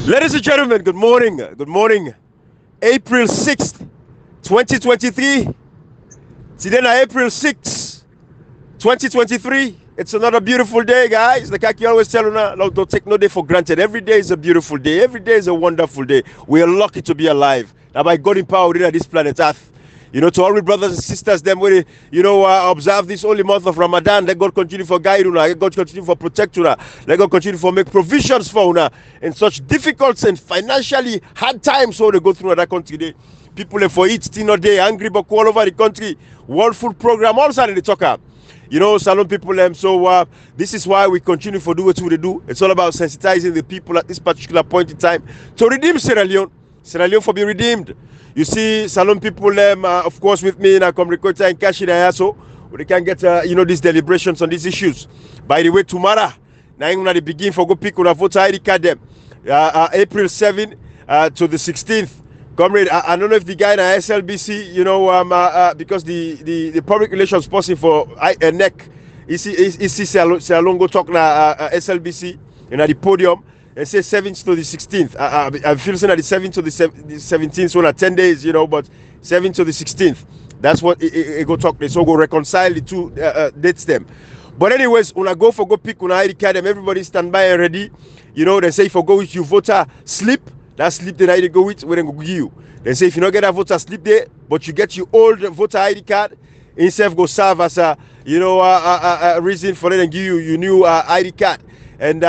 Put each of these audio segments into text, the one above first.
Ladies and gentlemen, good morning. Good morning. April 6th, 2023. Today na April 6th, 2023. It's another beautiful day, guys. Like I always tell you now, don't take no day for granted. Every day is a beautiful day. Every day is a wonderful day. We are lucky to be alive. Now by God in power, we are this planet Earth. You know, to all my brothers and sisters, them when observe this holy month of Ramadan, let God continue for guide you, let God continue for protect you, let God continue for make provisions for you in such difficult and financially hard times. So they go through that country. They people for eat dinner day, angry but all over the country. World Food Program, all sudden they talk up. You know, Salon people. So this is why we continue for do what we do. It's all about sensitizing the people at this particular point in time to redeem Sierra Leone. Sierra Leone for being redeemed. You see, Salon people, of course, with me in a communicator and cash in so we can get, these deliberations on these issues. By the way, tomorrow, now I'm going to begin for go pick on a voter ID card them. April 7 to the 16th. Comrade, I don't know if the guy in SLBC, because the public relations person for NEC, is Salon go talk na SLBC at the podium. They say 7th to the 16th. I feel saying that the 7th to the 17th, so 10 days, but 7th to the 16th. That's what it go talk. They so go reconcile the two dates them. But anyways, when I go pick on ID card them, everybody stand by and ready. They say if you go with your voter slip, that slip that I go with, we then go give you. They say if you don't get a voter slip there, but you get your old voter ID card, instead go serve as a reason for them and give you your new ID card. And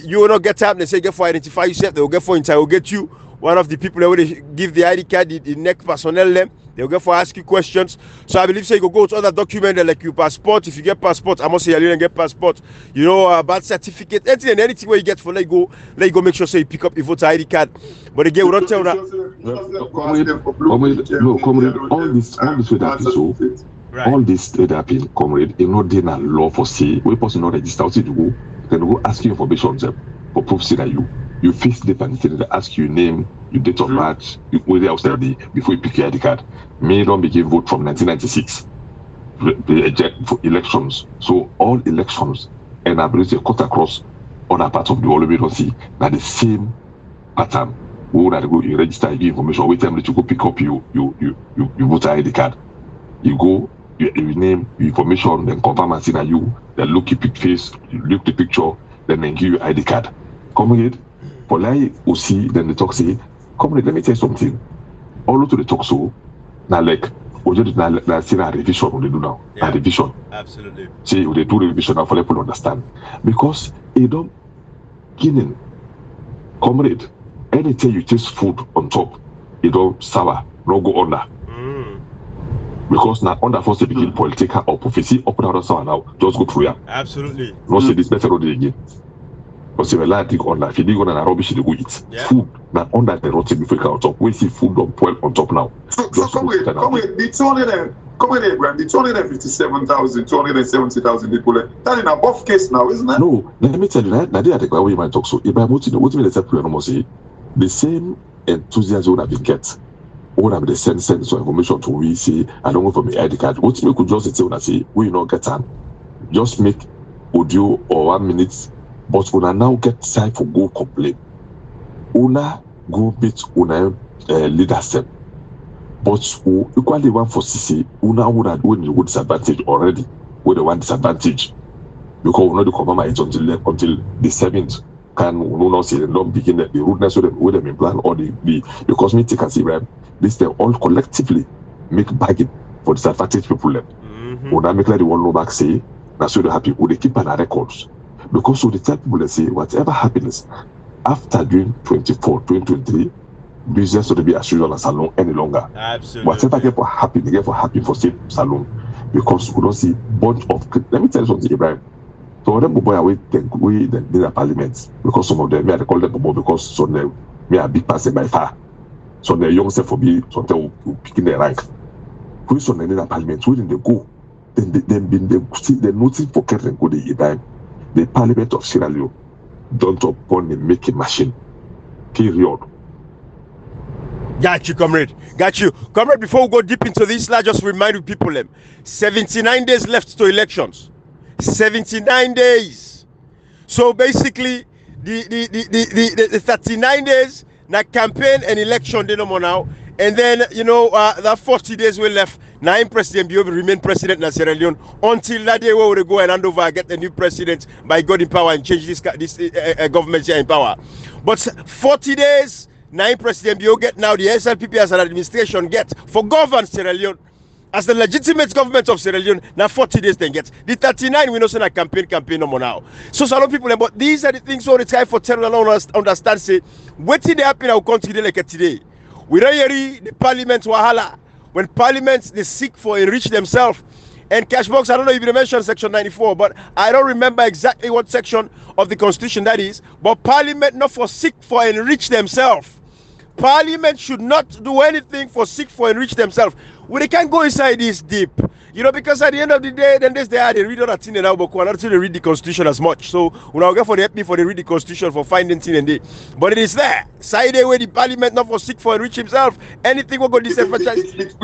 you will not get up. They say get for identify yourself. They will get for interrogate you. One of the people that will give the ID card, the NEC personnel them. They will get for ask you questions. So I believe you go to other documents like your passport. If you get passport, I must say you get passport. Birth certificate, anything where you get for let you go make sure you pick up your voter ID card. But again, we don't tell that. Comrade, all this way that is so. Right. All this that happen, comrade, in no day na law for say we person not register to go. Then go ask you information for proof say that you fix the penalty. They ask you name, your date of birth, where they outside before you pick your ID card. May don't begin vote from 1996. They eject for elections. So all elections and I believe they cut across other parts of the world. We don't see that the same pattern. Who that go you register, you give information. Wait time that you go pick up your voter ID card. You go. Your name, your information, then confirm and see that you, then look your face, you look the picture, then give you ID card. Comrade, for like see, then the talk say, comrade, let me tell you something. All to the talk so, now like, we just now see a revision what they do now. Yeah, a revision. Absolutely. See, they do revision now for people to understand. Because they don't getting, comrade, anytime you taste food on top, it don't sour, no go under. Because now under first they begin political or prophecy up and down now just go through ya. Absolutely. Not say this better road again. Because if you like dig on that, if you dig on that rubbish they go eat. Yeah. Food now under the rotten before you come on top. We see food don't boil on top now. So come with the 270,000 people. That in above case now, isn't it? No, let me tell you that they are the way you might talk so. If I'm what me the the same enthusiasm that we get. What have they send some information to we say I don't go for my ID card. What we could just say when I say we not get time. Just make audio or 1 minute, but when I now get time for go complain. Una go meet una leadership. But we equally want for CC, una would have win the disadvantage already. With the one disadvantage. Because we know the confirm it until the 7th. Can we not say don't begin the rudeness with them in plan or the cosmetic and see right. This they all collectively make bargain for disadvantaged people. When I make like the one no back say, that's so they happy. Would they keep on our records? Because so they tell people they say whatever happiness after June 2023, business will be as usual as salon any longer. Absolutely. Whatever get for happy, they get for happy for safe salon. Because we don't see bunch of let me tell you something, Ibrahim. So them boy away we the parliament because some of them I call them boy because some them me a big person by far. So the young self for be sometimes picking their rank. Who is on the parliament? Where did they go? Then they nothing for getting go the parliament of Sierra Leone don't upon the making machine. Period. Got you, comrade. Got you. Comrade, before we go deep into this, let's just remind people 79 days left to elections. 79 days. So basically, the 39 days na campaign and election they no more now, and then that 40 days we left. Now President Bio will remain president in Sierra Leone until that day where we go and hand over and get the new president by God in power and change this government here in power. But 40 days now President Bio get now the SLPP as an administration get for govern Sierra Leone as the legitimate government of Sierra Leone. Now 40 days then get the 39 we know so na campaign no more now. So some people, but these are the things all the time for tell understand say what did happen in our country like today. We don't hear the parliament wahala. When parliaments they seek for enrich themselves. And Cashbox, I don't know if you mentioned section 94, but I don't remember exactly what section of the constitution that is. But parliament not for seek for enrich themselves. Parliament should not do anything for seek for enrich themselves. They can't go inside this deep, because at the end of the day, then they read other thing and now, but not to read the constitution as much. So when I go for the help me for the read the constitution for finding thing and day, but it is there. Side away the parliament not for seek for enrich himself. Anything will go disenfranchise.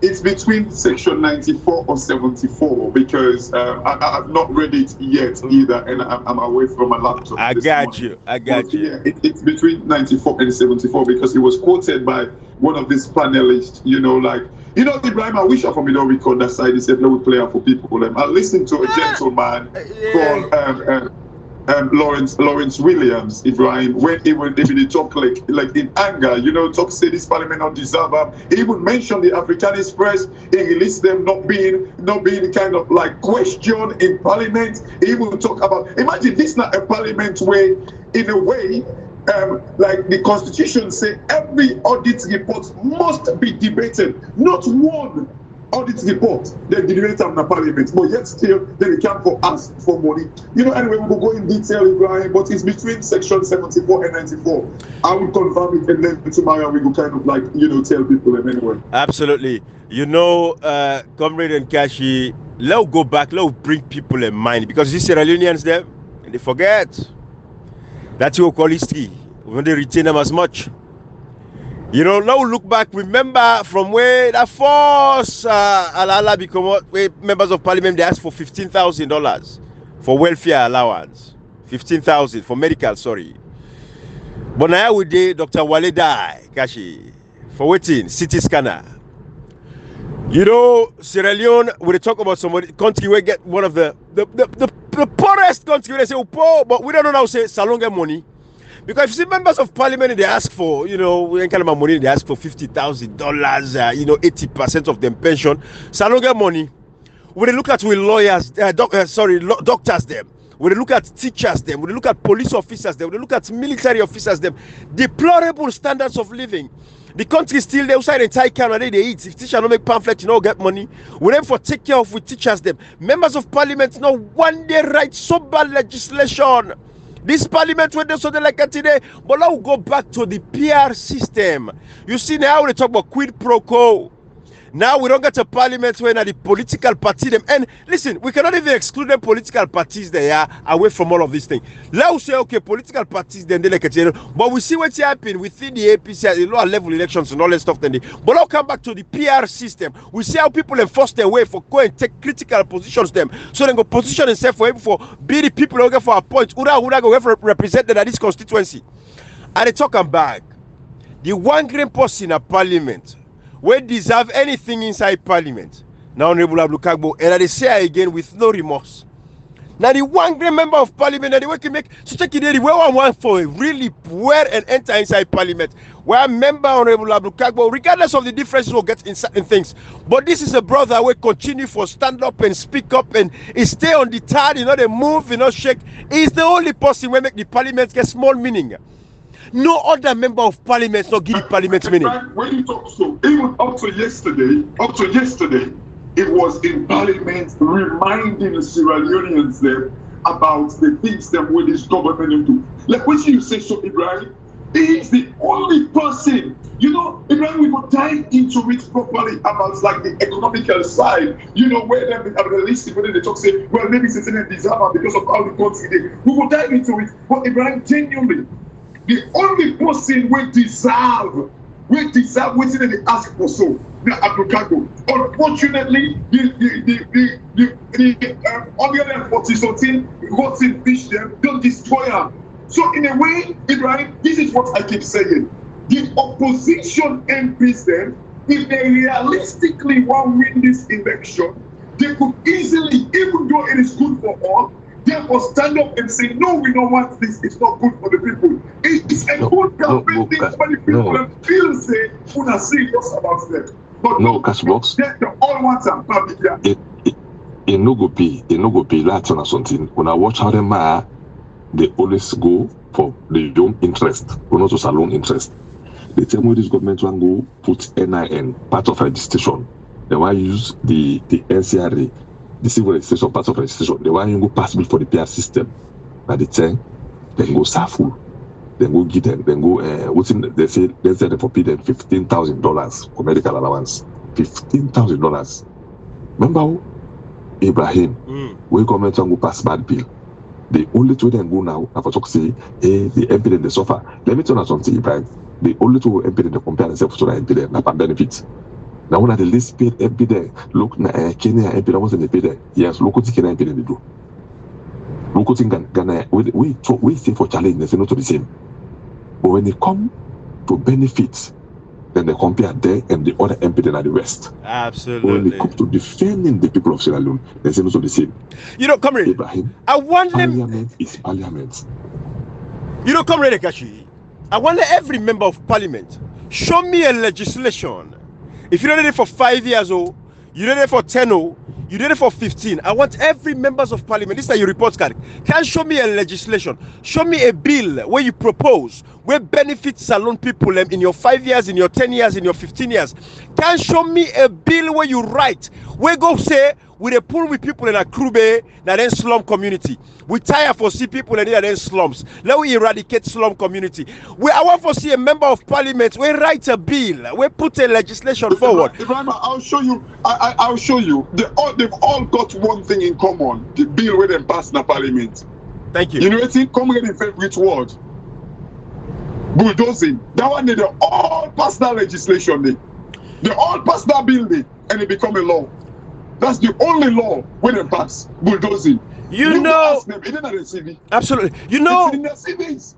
It's between section 94 or 74 because I've not read it yet either, and I'm away from my laptop. I got you. Yeah, it's between 94 and 74 because it was quoted by one of these panelists. Ibrahim, I wish I from don't record that side. He said, "No, we play out for people." I listened to a gentleman called Lawrence Williams, Ibrahim, when they talk like in anger, talk say this parliament not deserve them. He even mentioned the African Express. He released them not being kind of like questioned in parliament. He even talk about, imagine this not a parliament where, in a way, like the constitution say every audit report must be debated. Not one audit report they debate in the parliament, but yet still they can for ask for money. Anyway, we will go in detail, Ibrahim, but it's between section 74 and 94. I will confirm it, and then tomorrow we will kind of like tell people anyway. Absolutely. Comrade and Kashi, let's go back, let's bring people in mind, because these Sierra Leoneans them and they forget. That's what we call history. When they retain them as much. Now look back, remember from where that first Alala become where members of parliament they asked for $15,000 for welfare allowance. 15,000 for medical, sorry. But now we did Dr. Wale die, Kashi, for waiting, CT scanner. Sierra Leone, when they talk about somebody country we get one of the poorest country, they say poor, but we don't know now say Salon get money. Because if you see members of parliament, they ask for, we kind of money, they ask for $50,000, 80% of them pension. Salon get money. When they look at with lawyers, doctors them. When they look at teachers them, when they look at police officers them, when they look at military officers them, deplorable standards of living. The country still they outside entire Canada they eat. If teacher don't make pamphlet, get money. We them for take care of with teachers them. Members of parliament one day write so bad legislation. This parliament went so they like it today. But now we go back to the PR system. You see now we talk about quid pro quo. Now we don't get a parliament where the political party them. And listen, we cannot even exclude the political parties they are away from all of these things. Let's say, okay, political parties then they like it, but we see what's happening within the APC, the lower level elections and all that stuff. Then but now come back to the PR system. We see how people enforce their way for go and take critical positions them. So they go position themselves for be the people who get for a point. Who go represented at this constituency. And they talk back. The one green person in a parliament we deserve anything inside parliament. Now, Honorable Abdul and I say again with no remorse. Now, the one great member of parliament that they can make so take it where I want for really wear and enter inside parliament. Where a member Honorable Abdul regardless of the differences we'll get in certain things. But this is a brother who continue for stand up and speak up and he stay on the tide, they move, shake. He's the only person who make the parliament get small meaning. No other member of parliament not give the parliament meaning. When you talk so, even up to yesterday, it was in parliament reminding the Sierra Leoneans there about the things that what this government do. Like when you say so, Ibrahim, he is the only person. Ibrahim, we will dive into it properly about like the economical side. Where them are realistic when they talk say, well, maybe it's a disaster because of how the country did. We will dive into it. But Ibrahim, genuinely, the only person we deserve waiting they ask for so. Now, unfortunately, the 140 something what's in fish them don't destroy them. So in a way, Ibrahim, this is what I keep saying. The opposition MPs then, if they realistically want to win this election, they could easily, even though it is good for all, they will stand up and say, no, we don't want this, it's not good for the people. It's a good campaign thing for the people and feel say, una serious about them. But no, Cashbox. They all want some public. It no go pay that on something. When I watch how them are, they always go for the own interest, or not just alone interest. The time where this government will go put NIN, part of registration. They want to use the NCRA, the civil registration, part of registration. They want to go pass bill for the PR system. By the time, then go SAFU, then go get them, then go, they say they forbid them $15,000 for medical allowance. $15,000. Remember how Ibrahim, when government will go pass bad bill, the only way they go now, I talk say, hey, the MP then they suffer. Let me tell you something, Ibrahim. The only two MP they compare themselves to the MP there, not benefits. Now one of the least paid MP there, look na Kenya MP that wasn't paid there. Yes, look what Kenya MP they do. Look what Ghana we stay for challenge, they say not to the same. But when they come to benefits, then they compare there and the other MP then at the West. Absolutely. When they come to defending the people of Sierra Leone, they say not to the same. You know, comrade, Ibrahim, I want them. Parliament is Parliament. You know, comrade Kashi, I want every member of Parliament show me a legislation. If you did it for 5 years old, you did it for 10 old, you did it for 15. I want every members of Parliament. This is your report card. Can show me a legislation. Show me a bill where you propose where benefits alone people in your 5 years, in your 10 years, in your 15 years. Can show me a bill where you write where go say we pull with people in a Krube that then slum community. We tire for see people in then slums. Let we eradicate slum community. I want to see a member of Parliament. We write a bill. We put a legislation forward. Ibrahim, I'll show you. I'll show you. They've all got one thing in common. The bill where they pass in the Parliament. Thank you. You know it's in common in favorite word. Bulldozing. That one they all pass that legislation. They all pass that bill and it become a law. That's the only law when they pass bulldozing. You know, them, it in the CV. Absolutely. You know, it's in the CVs.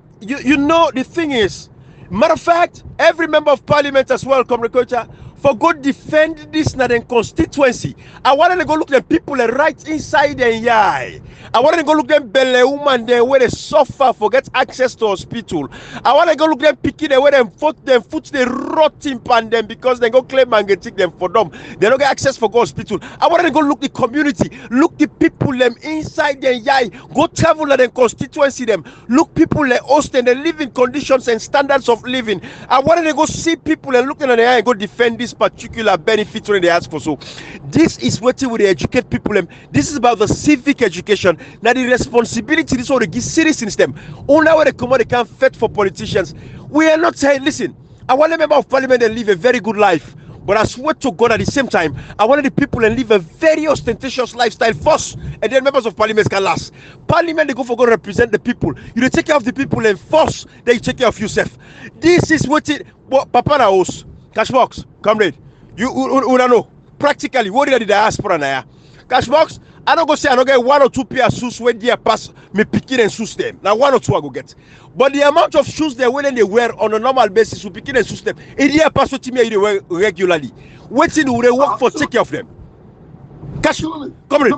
You know the thing is, matter of fact, every member of Parliament as well, Comrade Kocha, for go defend this na constituency. I want to go look at people right inside the yai. I want to go look at Belle woman there where they suffer for get access to hospital. I want to go look at picking where them foot they rotting pan them because they go claim and get take them for them. They don't get access for go hospital. I want to go look the community, look the people them inside the yai. Go travel at the constituency them. Look people they host and the living conditions and standards of living. I want to go see people and looking at the yai and go defend this particular benefit when they ask for. So this is what we educate people. This is about the civic education. Now the responsibility this all the citizens them. Only where they come out they can't fit for politicians. We are not saying, listen, I want a member of Parliament to live a very good life. But I swear to God at the same time, I wanted the people to live a very ostentatious lifestyle first, and then members of Parliament can last. Parliament, they go for God to represent the people. You take care of the people and first, then you take care of yourself. This is what it, Papa Naos, Cashbox, comrade, you know, practically, what did the diaspora now? Cashbox, I don't go say I don't get 1 or 2 pair of shoes when they pass me picking and shoes them. Now 1 or 2 I go get. But the amount of shoes they when they wear on a normal basis, we picking and shoes them. It year pass what me they wear regularly. Waiting will they work for take care of them. Cash, come in.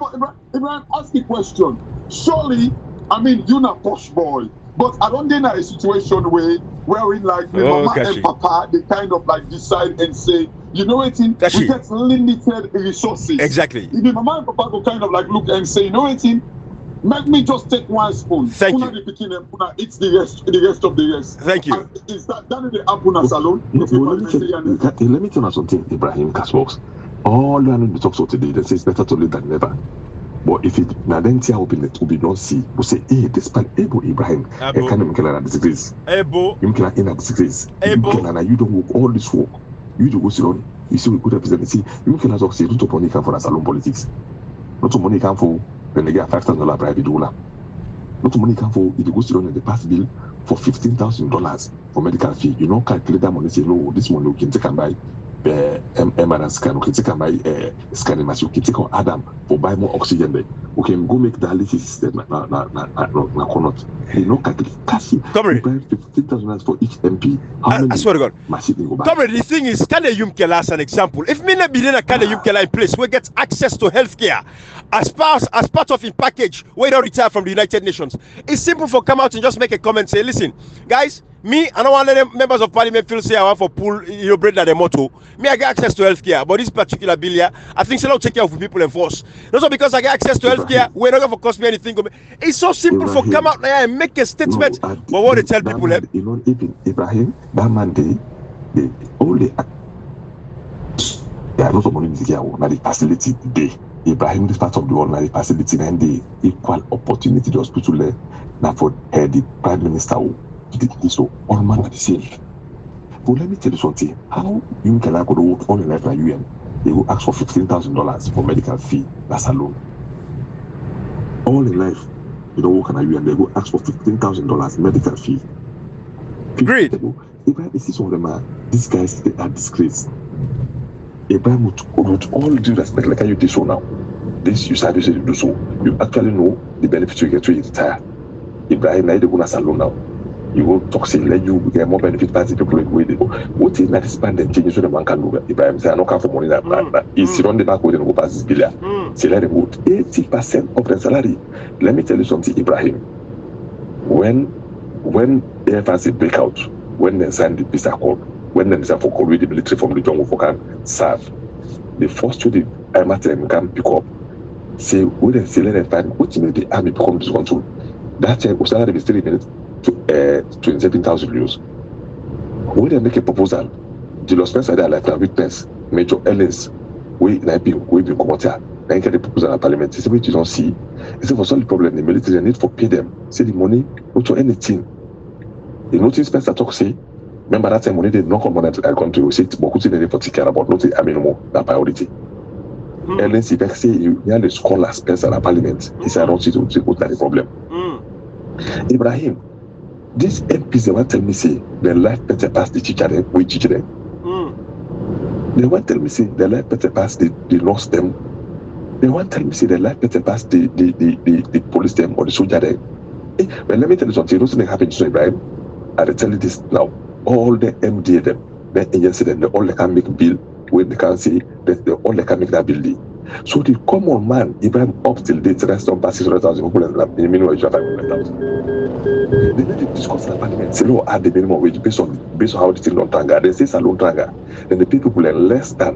Ibrahim, ask the question. Surely, I mean, you're not posh boy, but I don't think a situation where we like the mama and papa, they kind of like decide and say, you know what, we get limited resources. Exactly. If the mama and papa go kind of like look and say, you know what, make me just take 1 spoon. Thank you. It's the rest of the rest. Thank you. And is that the Apuna salon? Let me tell you something, Ibrahim Cashbox. All you need to talk so today, they say it's better to late than never. But if it Nadentia open it will be not see, we say, hey, despite Ebo Ibrahim, I can't even kill her at the degrees. Ebo, you can in at the degrees. You don't work all this work. You do go sit on. You see, we could represent the see. You can talk say, don't money come for a salon politics. Not to money come for when they get $5,000 bribe dollar. Not to money come for if you go sit on in the past bill for $15,000. for medical fee. You know, calculate that money, say, no, this money we can take and buy MRI scan, we can take and buy scanning machine, we can take on Adam for buy more oxygen there. We can go make dialysis then, cannot. You know, calculate, Comrade, 15,000 for each MP. How many I swear to God. machine go buy? Comrade, the thing is, can the Yumkela as an example? If me not be in a can the Yumkela in place, we get access to healthcare as part of a package where they retire from the United Nations. It's simple for come out and just make a comment, say, listen, guys, me, I don't want let members of parliament feel say I want for pull bread at the motto. Me, I get access to healthcare, but this particular bill here, I think so. I'll take care of people and force. Also because I get access to healthcare, we're not going to cost me anything. It's so simple for come out there and make a statement. But what they tell people, man, you know, Ibrahim, that man, they only there are lots of money in the facility today. Ibrahim, this part of the world, the facility and the equal opportunity the hospital now for the prime minister. So all man are the same. But let me tell you something. How you can go to work all in life like UN? They will ask for $15,000 for medical fee. That's alone. All in life, you don't work in UN. They will ask for $15,000 medical fee. Great. Ibrahim, you see some of them these guys they are disgraced. Ibrahim, with all due respect, like how you did so now. This you said you do so. You actually know the benefits you get when you retire. Ibrahim, now they go to salon now. You go talk say let you get more benefit than the people where they go. What is that expand and change so the man can do? Ibrahim say I don't come for money that it's on the back with go pass this billion. Say let them go 80% of the salary. Let me tell you something, Ibrahim. When AFRC break out, when they sign the peace accord, when they decide for with the military from the jungle for can serve, the first two the IMATM can pick up. Say when they say let them find what made the army become discontrol. That time salary be 3 minutes. 27,000 euros. When they make a proposal, the Los Spencer are like a witness, Major Ellens, we been come out here, then get the proposal at Parliament. It's what you don't see. It's for solve the problem. The military need for pay them. Say the money, not to anything. The notice Spencer talk say, remember that time money they not come on that country. We say Bokuti they for take care about not I mean no more that priority. Ellens Civic say you have the scholar Spencer at Parliament. He said I don't see what that the problem. Ibrahim. This MPs they want tell me say their life better pass the teacher them, we teach them. They want tell me say their life better pass the lost them. They want tell me say their life better pass the police them or the soldier them. But let me tell you something. You know happen to Ibrahim. I tell you this now. All the MD them, the agency them, they all they can make bill when they can say that they all they can make that bill. So the common man, Ibrahim up till date, rest on past 600,000 people in the minimum wage of 500,000. They need to discuss in the parliament, say, no, add the minimum wage based on how the thing don't tranga. They say salon tranga. Then the people who are less than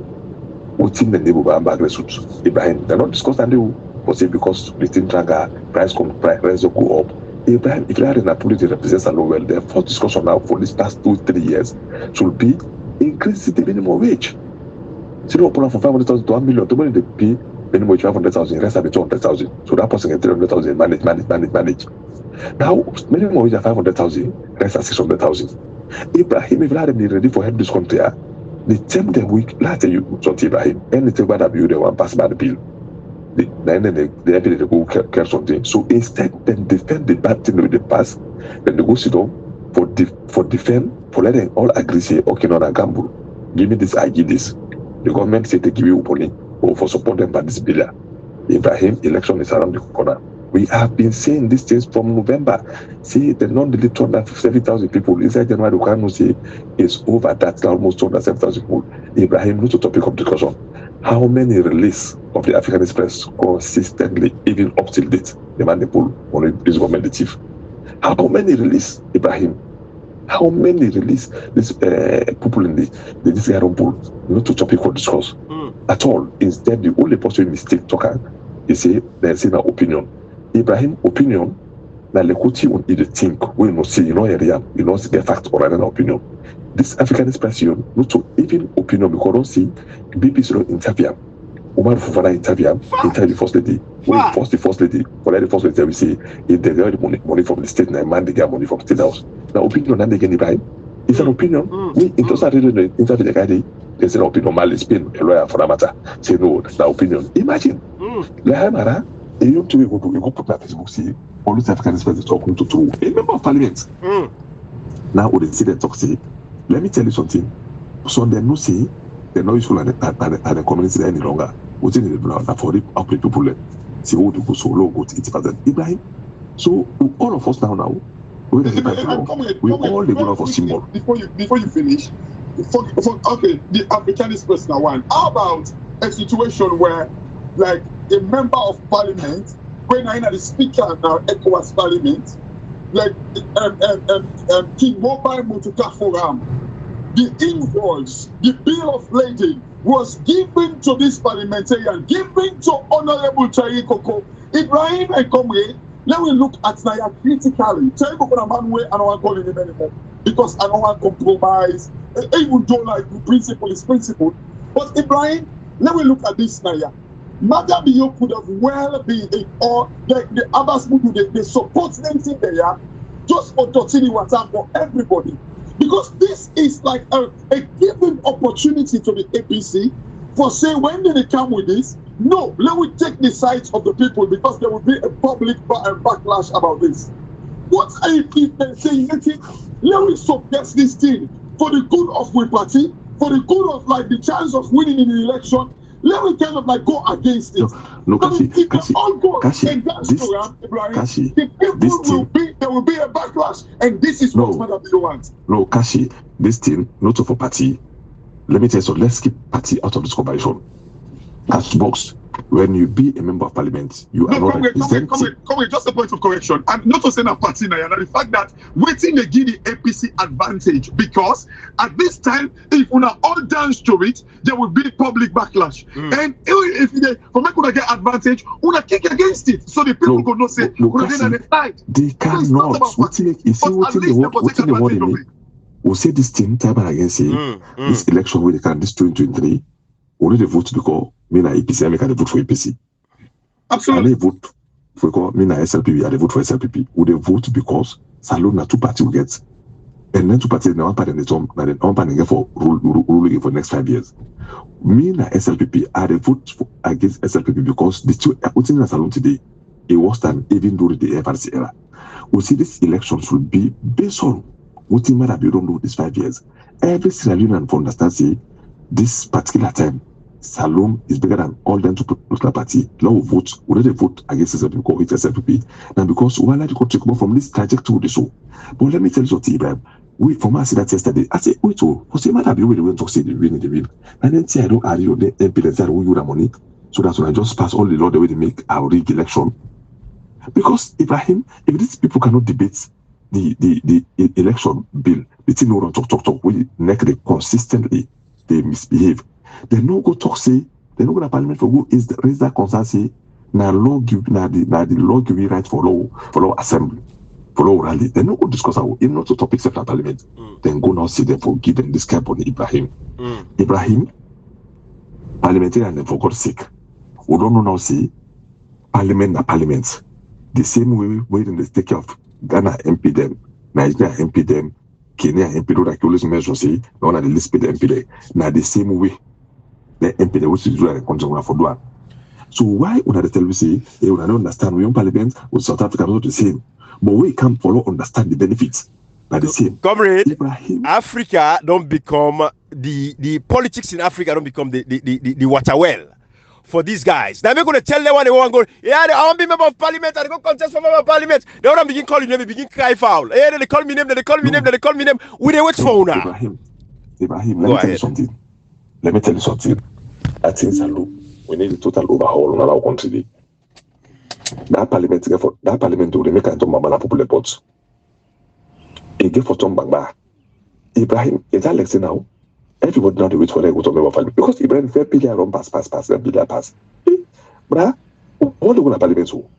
what in the neighborhood and bag suits. Ibrahim, they're not discussing and they will say because the thing tranga, price will go up. Ibrahim, if you are in a policy that represents salon well, the first discussion now for these past 2-3 years should be increasing the minimum wage. So you put from 500,000 to 1 million, the money they pay minimum wage 500,000, rest of it 200,000. So that person gets 300,000, manage. Now, minimum wage at 500,000, rest at 600,000. Ibrahim, if they ready for help this country, they tell them week, last you something Ibrahim, anything bad about you, they want pass by the bill. Then they go care something. So instead, then defend the bad thing with the past, then they go sit down for defend, for letting all agree, say, okay, no, I gamble. Give me this, I give this. The government say they give you money or for support them by this bill. Ibrahim, election is around the corner. We have been saying these things from November. See, the non-delete 270,000 people inside January, we can say it's over that, almost 270,000 people. Ibrahim, not a topic of discussion. How many release of the African Express consistently, even up till date, the man they pull on this government the chief? How many release, Ibrahim? How many release these people in this iron pool? Not to topic for discourse at all. Instead, the only person mistake talker is say they say an opinion. Ibrahim opinion. Now Lekuti on the think we not see area, get fact or an opinion. This African expression not to even opinion because don't see BBC no interview. Umar Fufana interview the first lady. When the first lady, we say if they get money from the state, and man they get money from state house. Now opinion and they get Ibrahim. It's an opinion. We it doesn't really interview the guy. There's an opinion. Mal is been a lawyer for that matter. Say no, the opinion. Imagine. Lahamara, you to go put my Facebook see all these African experts talking to a member of parliament. Now, we see the toxic. Let me tell you something. So they no say they're not useful at the community any longer. We think the for the people see who to go solo go to 80%. Ibrahim. So all of us now we all the go for symbol. Before you finish, okay, the Africanist personal one. How about a situation where, like, a member of parliament, when I am the speaker now, ECOWAS parliament, like King Mobile Motuka Forum, the invoice, the bill of lading was given to this parliamentarian, given to Honorable Chai Koko, Ibrahim and Comrade. Let me look at Naya critically. Chai Koko na man way I don't want to call him anymore because I don't want to compromise. Even though like the principle is principle, but Ibrahim, let me look at this Naya. Madam Bio could have well been or the Abbas Mudu, they support them in there just for Totini WhatsApp for everybody. Because this is like a given opportunity to the APC for say when they come with this, no, let me take the sides of the people because there will be a public backlash about this. What are you saying? Let me suppress this thing for the good of my party, for the good of like the chance of winning in the election. Let me kind of like go against it. No, Kashi, there will be a backlash, and this is what Madam Bio wants. No, Kashi, this thing, not for party. Let me tell you, so let's keep party out of this conversation. As box, when you be a member of parliament, you are not representing. Just a point of correction. I'm not saying a party now. The fact that waiting they give the APC advantage because at this time, if we are all dance to it, there will be public backlash. And if they for me could get advantage, we will kick against it. So the people could not say we're on the side. They cannot. We'll say this thing time against this election where they can this 2023. We need to vote because me na APC, I can vote for APC. Absolutely. And they vote for me na SLPP, I vote for SLPP. We they vote because Salon na two parties will get, and then two parties na one party and the one party for ruling for the next 5 years. Me na SLPP, I vote against SLPP because the two putting in Salon today, it was than even during the FRC era. We see these elections will be based on what you might have don't do these 5 years. Every Sierra Leonean understand say this particular time. Salom is bigger than all them two political party. Now we vote, we already vote against SLPP because it's SLPP. Now because we like to take more from this trajectory with the show. But let me tell you something, Ibrahim. We from us that yesterday. I say, wait, what's the matter? We went to say the win. And then say I don't argue the MP that we use the money. So that's when I just pass all the law the way they make our rig election. Because Ibrahim, if these people cannot debate the election bill, the thing no talk, we neck they consistently they misbehave. They no go talk say they no go to parliament for who is raise that concern say na law give the law give right for law assembly for law rally. They no go discuss how even not to topic except at parliament. Then go now see them for give them this cap on Ibrahim. Ibrahim parliamentarian and for God's sake. We don't know now see parliament na parliament. The same way they take care of Ghana MP them, Nigeria MP them, Kenya MP do like always measure say no na the list pay the MP there. Now the same way the MP which is doing a for one. So why would I tell you say they would not understand we own parliament with South Africa not the same, but we can't follow understand the benefits by the same. Comrade, Africa don't become the politics in Africa don't become the water well for these guys. They're going to tell them what they want to go. Yeah, I want to be member of parliament. I go contest for member of parliament. They want to begin calling them. They begin cry foul. Yeah, they call me name. They call me name. They call me name. We they wait for now. Ibrahim, let me tell you something. Let me tell you something. I think we need a total overhaul on our country. That parliament will make a Mabana popular pots. It give for Tom Bangba. Ibrahim, is that like now? Everybody now they wait for them to go to member of parliament. Because Ibrahim fair pillar run pass, then pillar pass. Bruh, all the go to parliament so.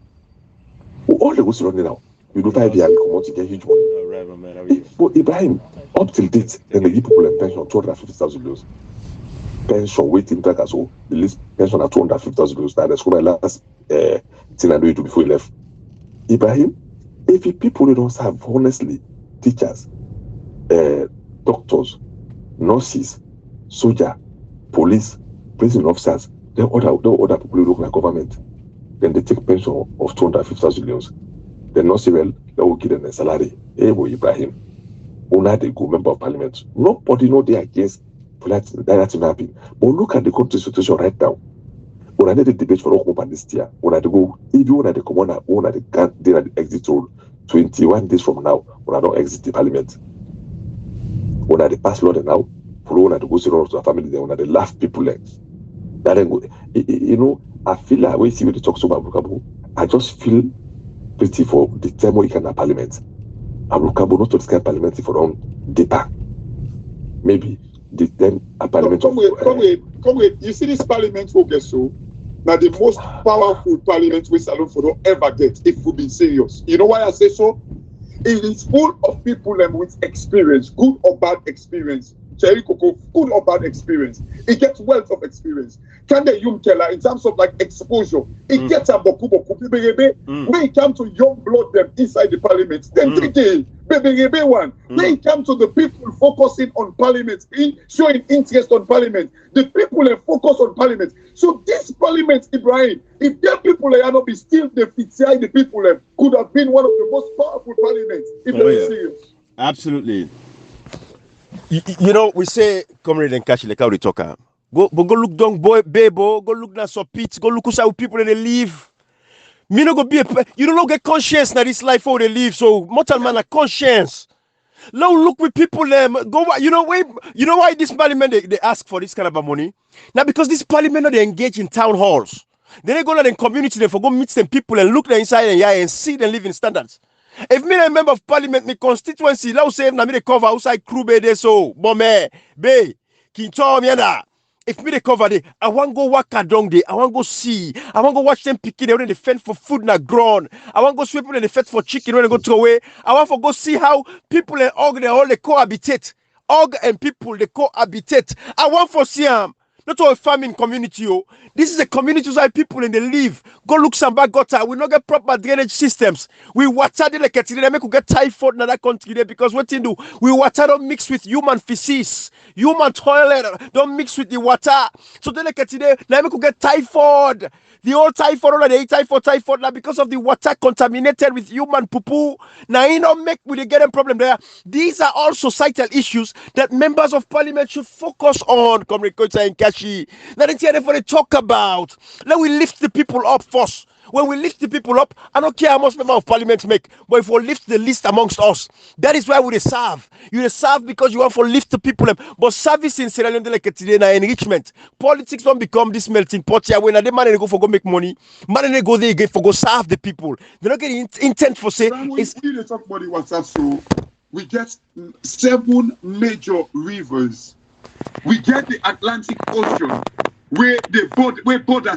All the go to London now. You do 5 years, you come out to get huge money. But Ibrahim, up till date, then they give people a pension of 250,000 euros. Pension waiting back as well. The list pension at 250,000 euros. Now that's my last thing I do it before he left. Ibrahim, if people don't serve honestly, teachers, doctors, nurses, soldier, police, prison officers, then other people who look like government, then they take pension of 250,000 euros. Then not say well, they will give them a salary. Hey boy, Ibrahim. Una they go member of parliament. Nobody know they against for that to happen. But look at the country situation right now. Una need the debate for Okuma this year. Una they go if you wanna the commoner, una they can't they the exit roll 21 days from now. Una don't exit the parliament. Una they pass law now. For una to go see to the family, then una they laugh people like that. Then go, you know, I feel like when you see when they talk so about I just feel pity for the time we can have parliament. I'm looking not to this kind of parliament for on deeper. Maybe the then a parliament. Come with. You see this parliament will get so now the most powerful parliament we Salon for don't ever get if we be serious. You know why I say so? It is full of people with experience, good or bad experience. Cherry Coco, good or bad experience. It gets wealth of experience. Can the young teller in terms of like exposure? It gets a boku. When it comes to young blood them inside the parliament, then baby one. When it comes to the people focusing on parliament, showing interest on parliament, the people focus on parliament. So this parliament, Ibrahim, if their people are not be still the the people could have been one of the most powerful parliaments if they're serious. Absolutely. You know, we say, comrade and catch like how they talk. Go look down, boy, Bebo. Go look now, so Pete. Go look how people they live. Me no go be you don't get conscience now this life how they live. So mortal man a conscience. Now look with people go. You know why this parliament they ask for this kind of money? Now because this parliament they engage in town halls. Then they go to the community they for go meet them people and look them inside and see them living standards. If me a member of parliament, me constituency, now say na me they cover outside crew be so, bombe, be, kinto mienda. If me they cover there, I want go walk down there. I want go see. I want go watch them picking when they fend for food na ground. I want go sweep when they fed for chicken when they go throw away. I want to go see how people and og they all they cohabitate. Og and people they cohabitate. I want for see not all a farming community. This is a community where people and they live. Go look some back gutter. We not get proper drainage systems. We water the like they make we get typhoid in that country there because what they do, we water don't mix with human feces, human toilet don't mix with the water. So they like today, now make we get typhoid. The old typhoid, they typhoid now because of the water contaminated with human poo. Now you don't make we get a problem there. These are all societal issues that members of parliament should focus on. Comrade Kocha and Kashi. Now that's for the talk about. Let we lift the people up first. When we lift the people up, I don't care how much member of parliament make, but if we lift the least amongst us, that is why we serve. You serve because you want to lift the people up. But service in Sierra Leone like today na enrichment. Politics don't become this melting pot here when they man they go for go make money. Man they go there again for go serve the people. They're not getting intent for say. We talk about the WhatsApp, so we get 7 major rivers. We get the Atlantic Ocean where border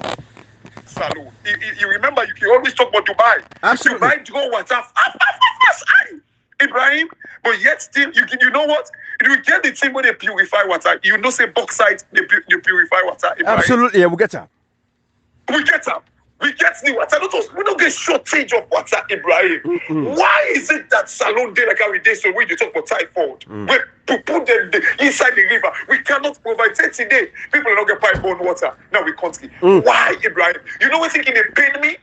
Salon. You remember you can always talk about Dubai. Absolutely. Dubai go WhatsApp. Ibrahim, but yet still you know what? You get the team where they purify water. You know say bauxite they purify water. Ibrahim. Absolutely, yeah, we get her. We get her. We get the water. We don't get shortage of water, Ibrahim. Why is it that Salon day like how we did so when you talk about typhoid? We put them inside the river. We cannot provide 30 days. People don't get pipe-borne water. Now we can't. Why, Ibrahim? You know what thinking they pain me?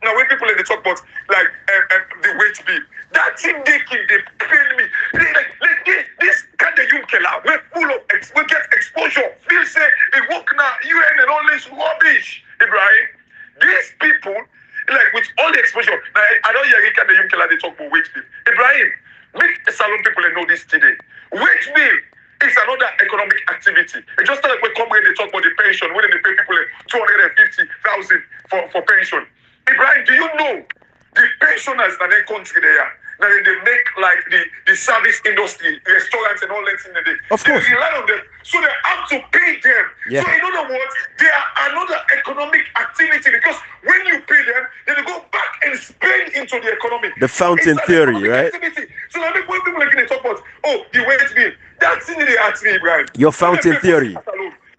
Now when people talk about like the wage bill, that thing they pain me. This kind of young killer, we're full of we get exposure. They say it work now, UN and all this rubbish, Ibrahim. These people, like with all the exposure, now I don't hear Rika the young killer they talk about wage bill. Ibrahim, make the Salon people know this today. Wage bill is another economic activity. It's just like when they talk about the pension, when they pay people 250,000 for pension. Ibrahim, do you know the pensioners that they country there? Now they make like the service industry, restaurants and all that in the day. Of course. They rely on them. So they have to pay them. Yeah. So in other words, they are another economic activity because when you pay them, then they go back and spend into the economy. The fountain theory, right? Activity. So now when people like they talk about, oh, the wage bill, that's in the actually, Ibrahim. Your fountain theory.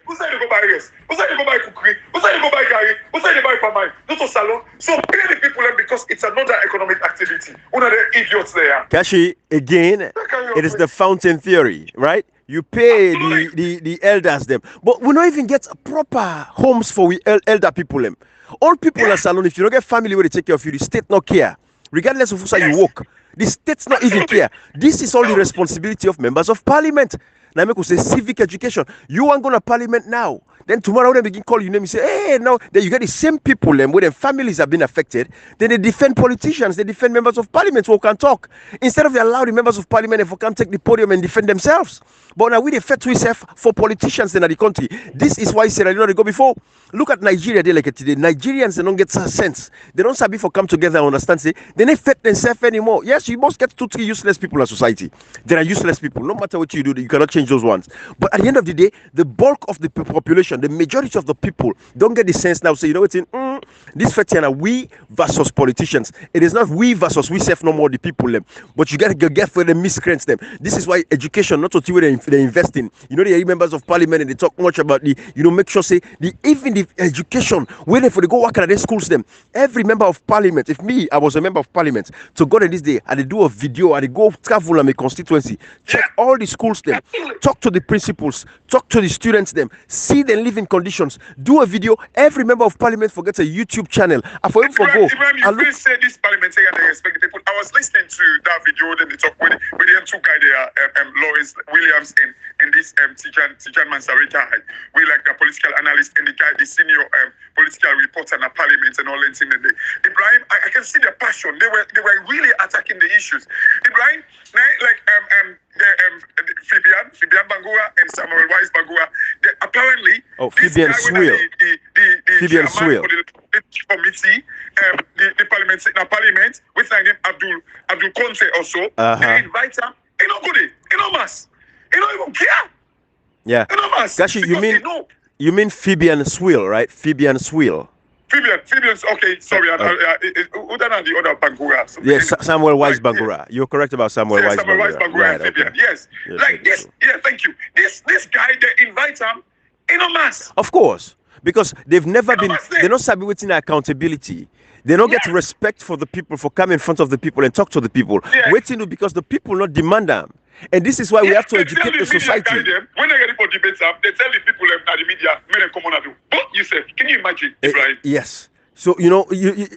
Who said they go buy rice? Who said they go buy cookery? Who said they go buy gari? Who said they buy farming? Not a salon. So pay the people because it's another economic activity. One of the idiots there. Kashi, again, it is the fountain theory, right? You pay the elders them. But we don't even get proper homes for we elder people them. All people are salon, if you don't get family where they take care of you, the state not care. Regardless of who say you work. The states not even care. This is all the responsibility of members of parliament. Now make us say civic education. You aren't going to parliament now. Then tomorrow when they begin call your name, you say, hey, now then you get the same people where their families have been affected. Then they defend politicians, they defend members of parliament who can talk. Instead of they allow the members of parliament if who can take the podium and defend themselves. But now we they fed to itself for politicians in the country. This is why Sierra Leone they go before. Look at Nigeria, they like it today. Nigerians they don't get sense. They don't sabi for come together and understand. Say they don't fit themselves anymore. Yes, you must get 2-3 useless people in society. There are useless people. No matter what you do, you cannot change those ones. But at the end of the day, the bulk of the population, the majority of the people don't get the sense now. Say, you know what's in this fetiana we versus politicians. It is not we versus we self no more the people them. But you gotta get for the miscreants them. This is why education, not what they invest in. You know, the members of parliament and they talk much about the, you know, make sure say even the education, where they for they go work at their schools them. Every member of parliament, if me, I was a member of parliament, to go to this day, and they do a video, and they go travel on my constituency, check all the schools them, talk to the principals, talk to the students them, see their living conditions, do a video. Every member of parliament forgets a YouTube channel. I for him for go. Ibrahim, you really say this parliamentary and they respect the people. I was listening to that video, then they talk with the two guy there, Lawrence Williams and this Tijan Mansarita. We like the political analyst and the guy, the senior political reporter in the parliament and all that thing. Ibrahim, I can see the passion. They were really attacking the issues. Ibrahim, like Fabian Bangura and Samuel Wise Bangura, apparently Fabian Swill. Fabian Swill. The committee, the parliament, with my name Abdul Conte also. They invite him. He don't go there. He don't mass. He don't even care. Yeah. He don't mass. Gashi, you mean Fabian Swill, right? Fabian Swill. Fabian's okay. Sorry, who done the other Bangura? Yes, Samuel Wise Bangura. You're correct about Samuel Wise Bangura. Samuel Wise Bangura and Fabian. Okay. Yes. Like this. Yeah, thank you. This guy, they invite him in a mass. Of course, because they've never been. They're not sabi within accountability. They don't get respect for the people, for coming in front of the people and talk to the people. Waiting because the people not demand them. And this is why we have to educate the society. When they get for debates, they tell the people at the media, men come on and do. But you said, can you imagine, Ibrahim? Yes. So, you know,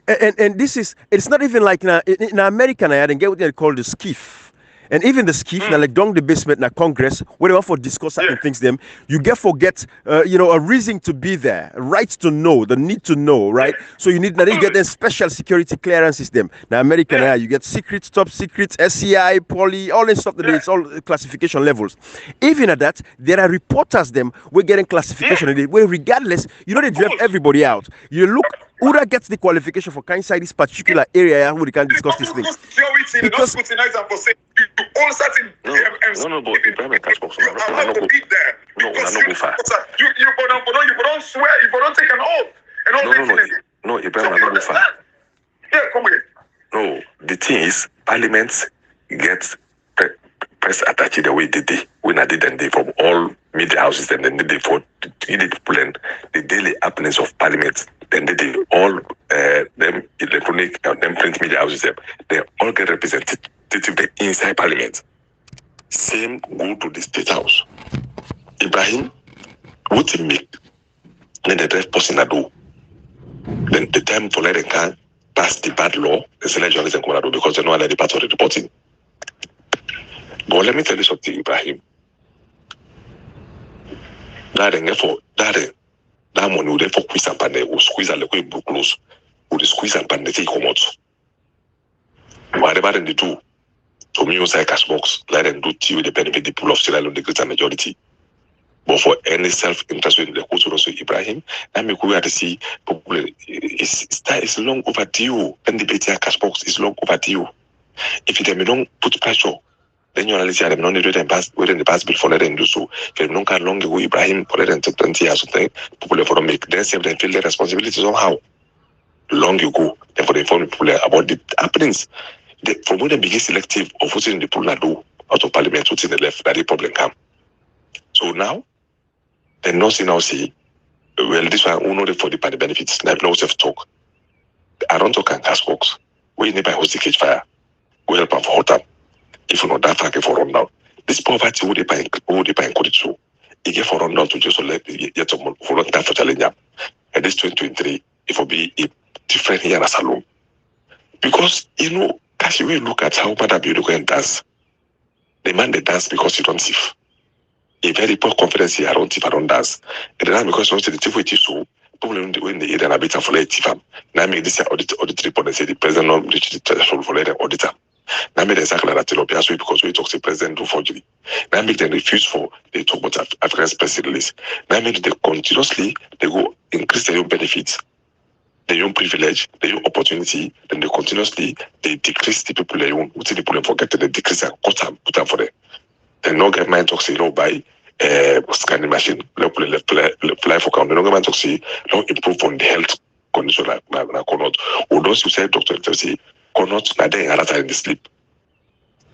and this is, it's not even like in America, I didn't get what they call the skiff. And even the skiff, now like down the basement, now Congress, where they want for discuss certain things, them, you forget, a reason to be there, right to know, the need to know, right? So you need, now you get a special security clearance system. Now American, you get secret, top secret, SCI, poly, all this stuff, it's all classification levels. Even at that, there are reporters, them, we're getting classification, where regardless, you know, they draft everybody out. You look, who gets the qualification for inside this particular area where we can discuss this thing. Because all certain no, but Ibrahim catch box. You have to be there. No, not go far. You don't swear, you don't take an oath. And all no, Ibrahim, not go far. Yeah, come again. No, the thing is, Parliament gets press attached the way they did. When I did and they from all media houses and then they for plan the daily happenings of Parliament. Then they did all them electronic them print media houses. They all get representative inside Parliament. Same go to the State House. Ibrahim, what you make? Then the drive person do. Then the time for letting can pass the bad law, the selection isn't going to do because they know the part of the reporting. But let me tell you something, Ibrahim. That money would for quiz and pande will squeeze and the book close. Would squeeze and pande take come out. Whatever they do, to me, also cash box, let them do to the benefit the pool of Sierra Leone, the greater majority. But for any self-interest in the culture of Ibrahim, I mean, we have to see it's long overdue. And the BTR cash box is long overdue. If you don't put pressure, then you analyze them not within the past bill for letting do so. If you don't can long ago Ibrahim for letting take 20 years or something, people for make then save them feel their responsibility somehow. Long ago, then for the inform people about the happenings. From when they begin selective of what's in the pool do out of Parliament, what's in the left, that the problem come. So now, they not see, well, this one who know for the party benefits, now no self talk. I don't talk and cash box. We need by host the cage fire. We help them for hot up. If you know that fact for run down. This poverty would they encourage so. It get for run down to just let yet for that for challenge. And this 2023, it will be a different year as alone. Because Cash, we look at how Mother Bill go and dance. The man they dance because you don't thief. A very poor confidence here, I don't thief, I don't dance. And then because you the thief with you so, people when they area a bit for like thief. Now make this audit report and say the president not reach the threshold for like auditor. Now make exactly that tilapia so because we talk to the president do forgery. Now make them refuse for they talk about African special release. Now make they continuously they go increase their own benefits, their own privilege, their own opportunity, then they continuously they decrease the people they own, which the people forget they decrease and cut them, put them for them. They no get mind talk say no buy scanning machine, no fly for count, they no get mind talk say no improve on the health condition like cannot. Or those who say doctor say cannot na then another in the sleep.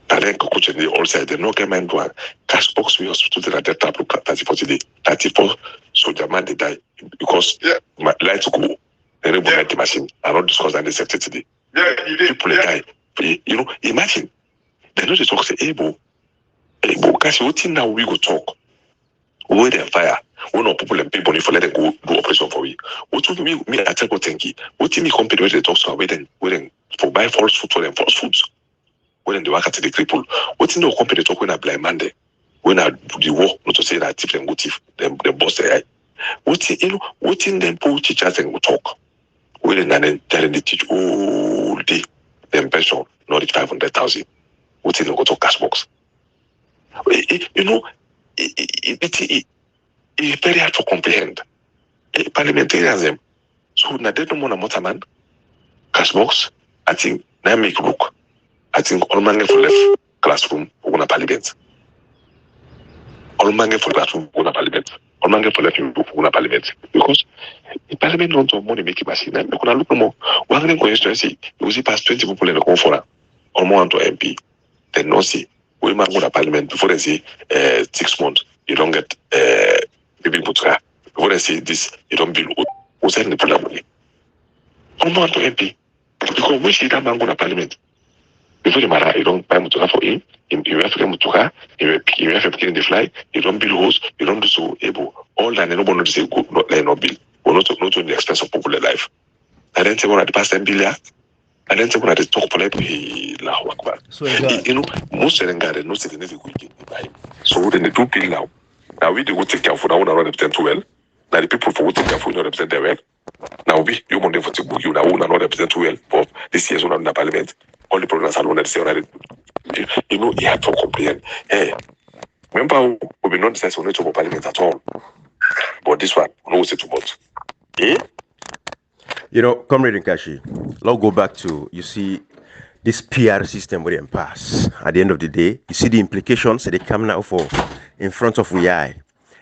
Na then coach and they all say they no get mind to cash box we hospital that that tap 30-40 day, 34 soldier man they die because my lights go. They don't buy the machine. I don't discuss that they safety today. People die. You know, imagine they know they talk say able. Because what now we go talk. Where they fire. One of people and pay money for let them go do operation for we. What would me I tell go thank you. What me company where they talk so where then for buy false food for them false foods. When they work at the cripple. What no company talk when I blind man there. When I do the war, not to say that tip them go thief, them boss their eye. What you know, what in them poor teachers and go talk. When then telling they teach all day, them pension not reach 500,000. What in go to cash box. You know, it's very hard to comprehend. Parliamentarianism. So now they don't want a motorman, cash box. I think now make look. I think all man for left classroom on a parliament. All man for classroom on a parliament. All man for left on a parliament. Because the parliament don't have money making machine. And we look more. One constituency, you see past 20 people in the conference, or more onto MP. Then no see. We might go to parliament before they say 6 months, you don't get baby putra. Before they say this, you don't build. Who send the problem money? Come on to MP. Because we see that man go to parliament. Before you marry, you don't buy mutuka for him. You have to get mutuka. You have to get in the fly. You don't build house. You don't do so able. All that nobody knows say good, not like no bill. Or not to the expense of popular life. And then say one at the past 10 billion. And then someone at the talk for like So you know, most of them got no significant weekend. So then they do bill now. Now we do take care for that one not represent well. Now the people for take care for not represent them well. Now we you want them for take you now not represent well for this year's one in the parliament. All the programs are not say already. You know, you have to comprehend. Hey, remember we be not decide on the parliament at all. But this one, no say too much. Eh? You know, Comrade Nkashi, let's go back to, you see, this PR system where they pass. At the end of the day, you see the implications that they come now for in front of we eye.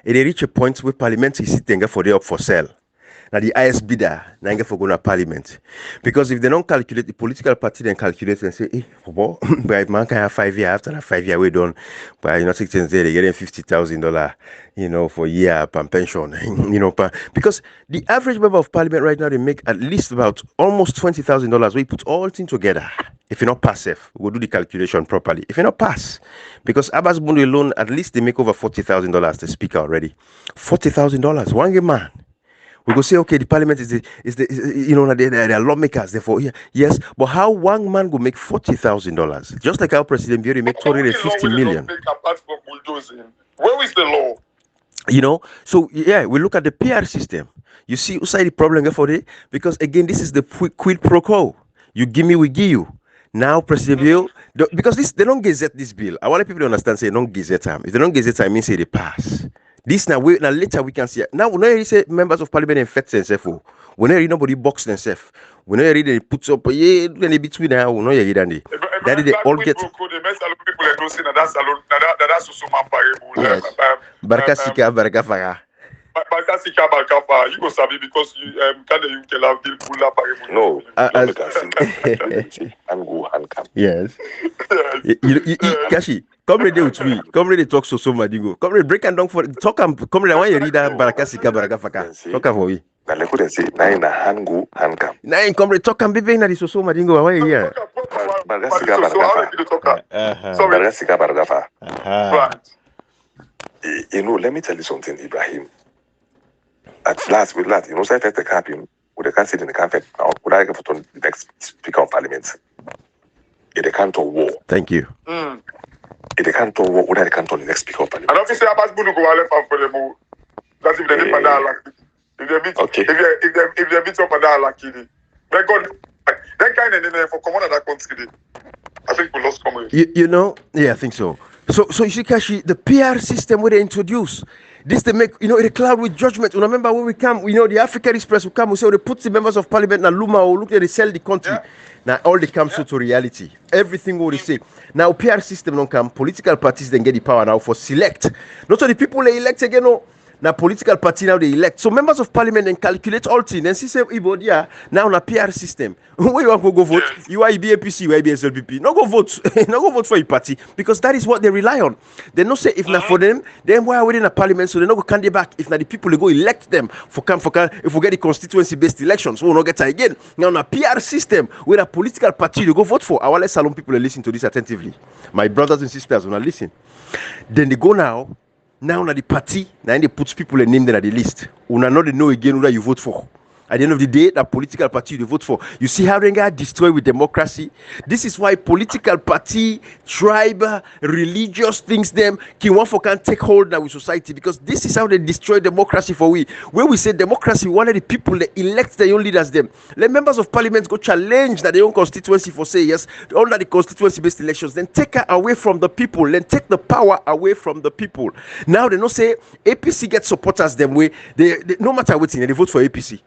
And they reach a point where Parliament is sitting for they up for sale. Now the highest bidder, now for going to Parliament. Because if they don't calculate, the political party then calculate and say, hey, but man can have 5 years after that 5 year we done, but you know, 16 they're getting $50,000, you know, for a year per pension, you know, because the average member of Parliament right now, they make at least about almost $20,000. We put all things together. If you're not passive, we'll do the calculation properly. If you're not pass, because Abbas Bundu alone, at least they make over $40,000 to speak already. $40,000, one man. We go say, okay, the parliament is you know, they are lawmakers. Therefore, yes, but how one man go make $40,000? Just like our president Biori make 250 million. Apart from bulldozing, where is the law? You know, so yeah, we look at the PR system. You see, what's the problem for it? Because again, this is the quid pro quo. You give me, we give you. Now, President Bill, because they don't gazette this bill. I want people to understand, say, don't gazette time. If they don't gazette time, means say they pass. This now later we can see it. Now, when I say members of parliament infect themselves, when I read nobody box themselves, when I read they put up, yeah, then between now, no, yeah, that they all get. That's also Yes. Baraka Sika, Baraka Faga. You go sabi because you can you tell have bill pull up. No, and go and come. Yes. Kashi, come ready with me. Come ready talk so Madingo. Come ready break and down for talk. Come ready. I want you read that Baraka Sika Baraka Faka. Talk for me. Now they couldn't say nine hand go hand come. Nine come ready talk and be very na so Madingo. I want you here. Baraka Sika Baraka. Baraka Sika Baraka. Right. You know, let me tell you something, Ibrahim. At last, with that, you know, so I take the cap in, with the can't sit in the carpet, would I get for the next Speaker of Parliament? in the count of war. Thank you. In the count of war, what the count on the next speaker of I Parliament? don't think about Bunu go left for the move. That's if they meet like if they meet Okay. if they meet up like it. But God, that kind of name for command that country. I think we lost common. You know, yeah, I think so. So you see, Kashi, the PR system where they introduce this, they make, you know, it cloud with judgment. You remember when we come, you know, the African Express will come, we say, they put the members of parliament in Luma or look at they sell the country. Yeah. Now all they come to reality. Everything what they say. Now PR system don't come, political parties then get the power now for select. Not only people they elect again, no. Now political party now they elect. So members of parliament then calculate all things. Then see say Ibodia now na PR system. Where you want to go vote? Yes. You are APC, you are SLPP. No go vote. No go vote for a party because that is what they rely on. They no say if not for them, then why are we in a parliament? So they no go candidate back. If not the people they go elect them for come if we get the constituency based elections, we will not get it again. Now na PR system where a political party they go vote for. Our less salon people listen to this attentively. My brothers and sisters when I listen. Then they go now. Now na the party, now they put people a name there at the list. Una not know again who you vote for. At the end of the day, that political party you vote for. You see how they get destroyed with democracy. This is why political party, tribe, religious things them can take hold now with society because this is how they destroy democracy for we. When we say democracy, one of the people that elect their own leaders them. Let members of parliament go challenge that their own constituency for say yes under the constituency-based elections. Then take her away from the people. Then take the power away from the people. Now they don't say APC get supporters them way. They no matter what they vote for APC.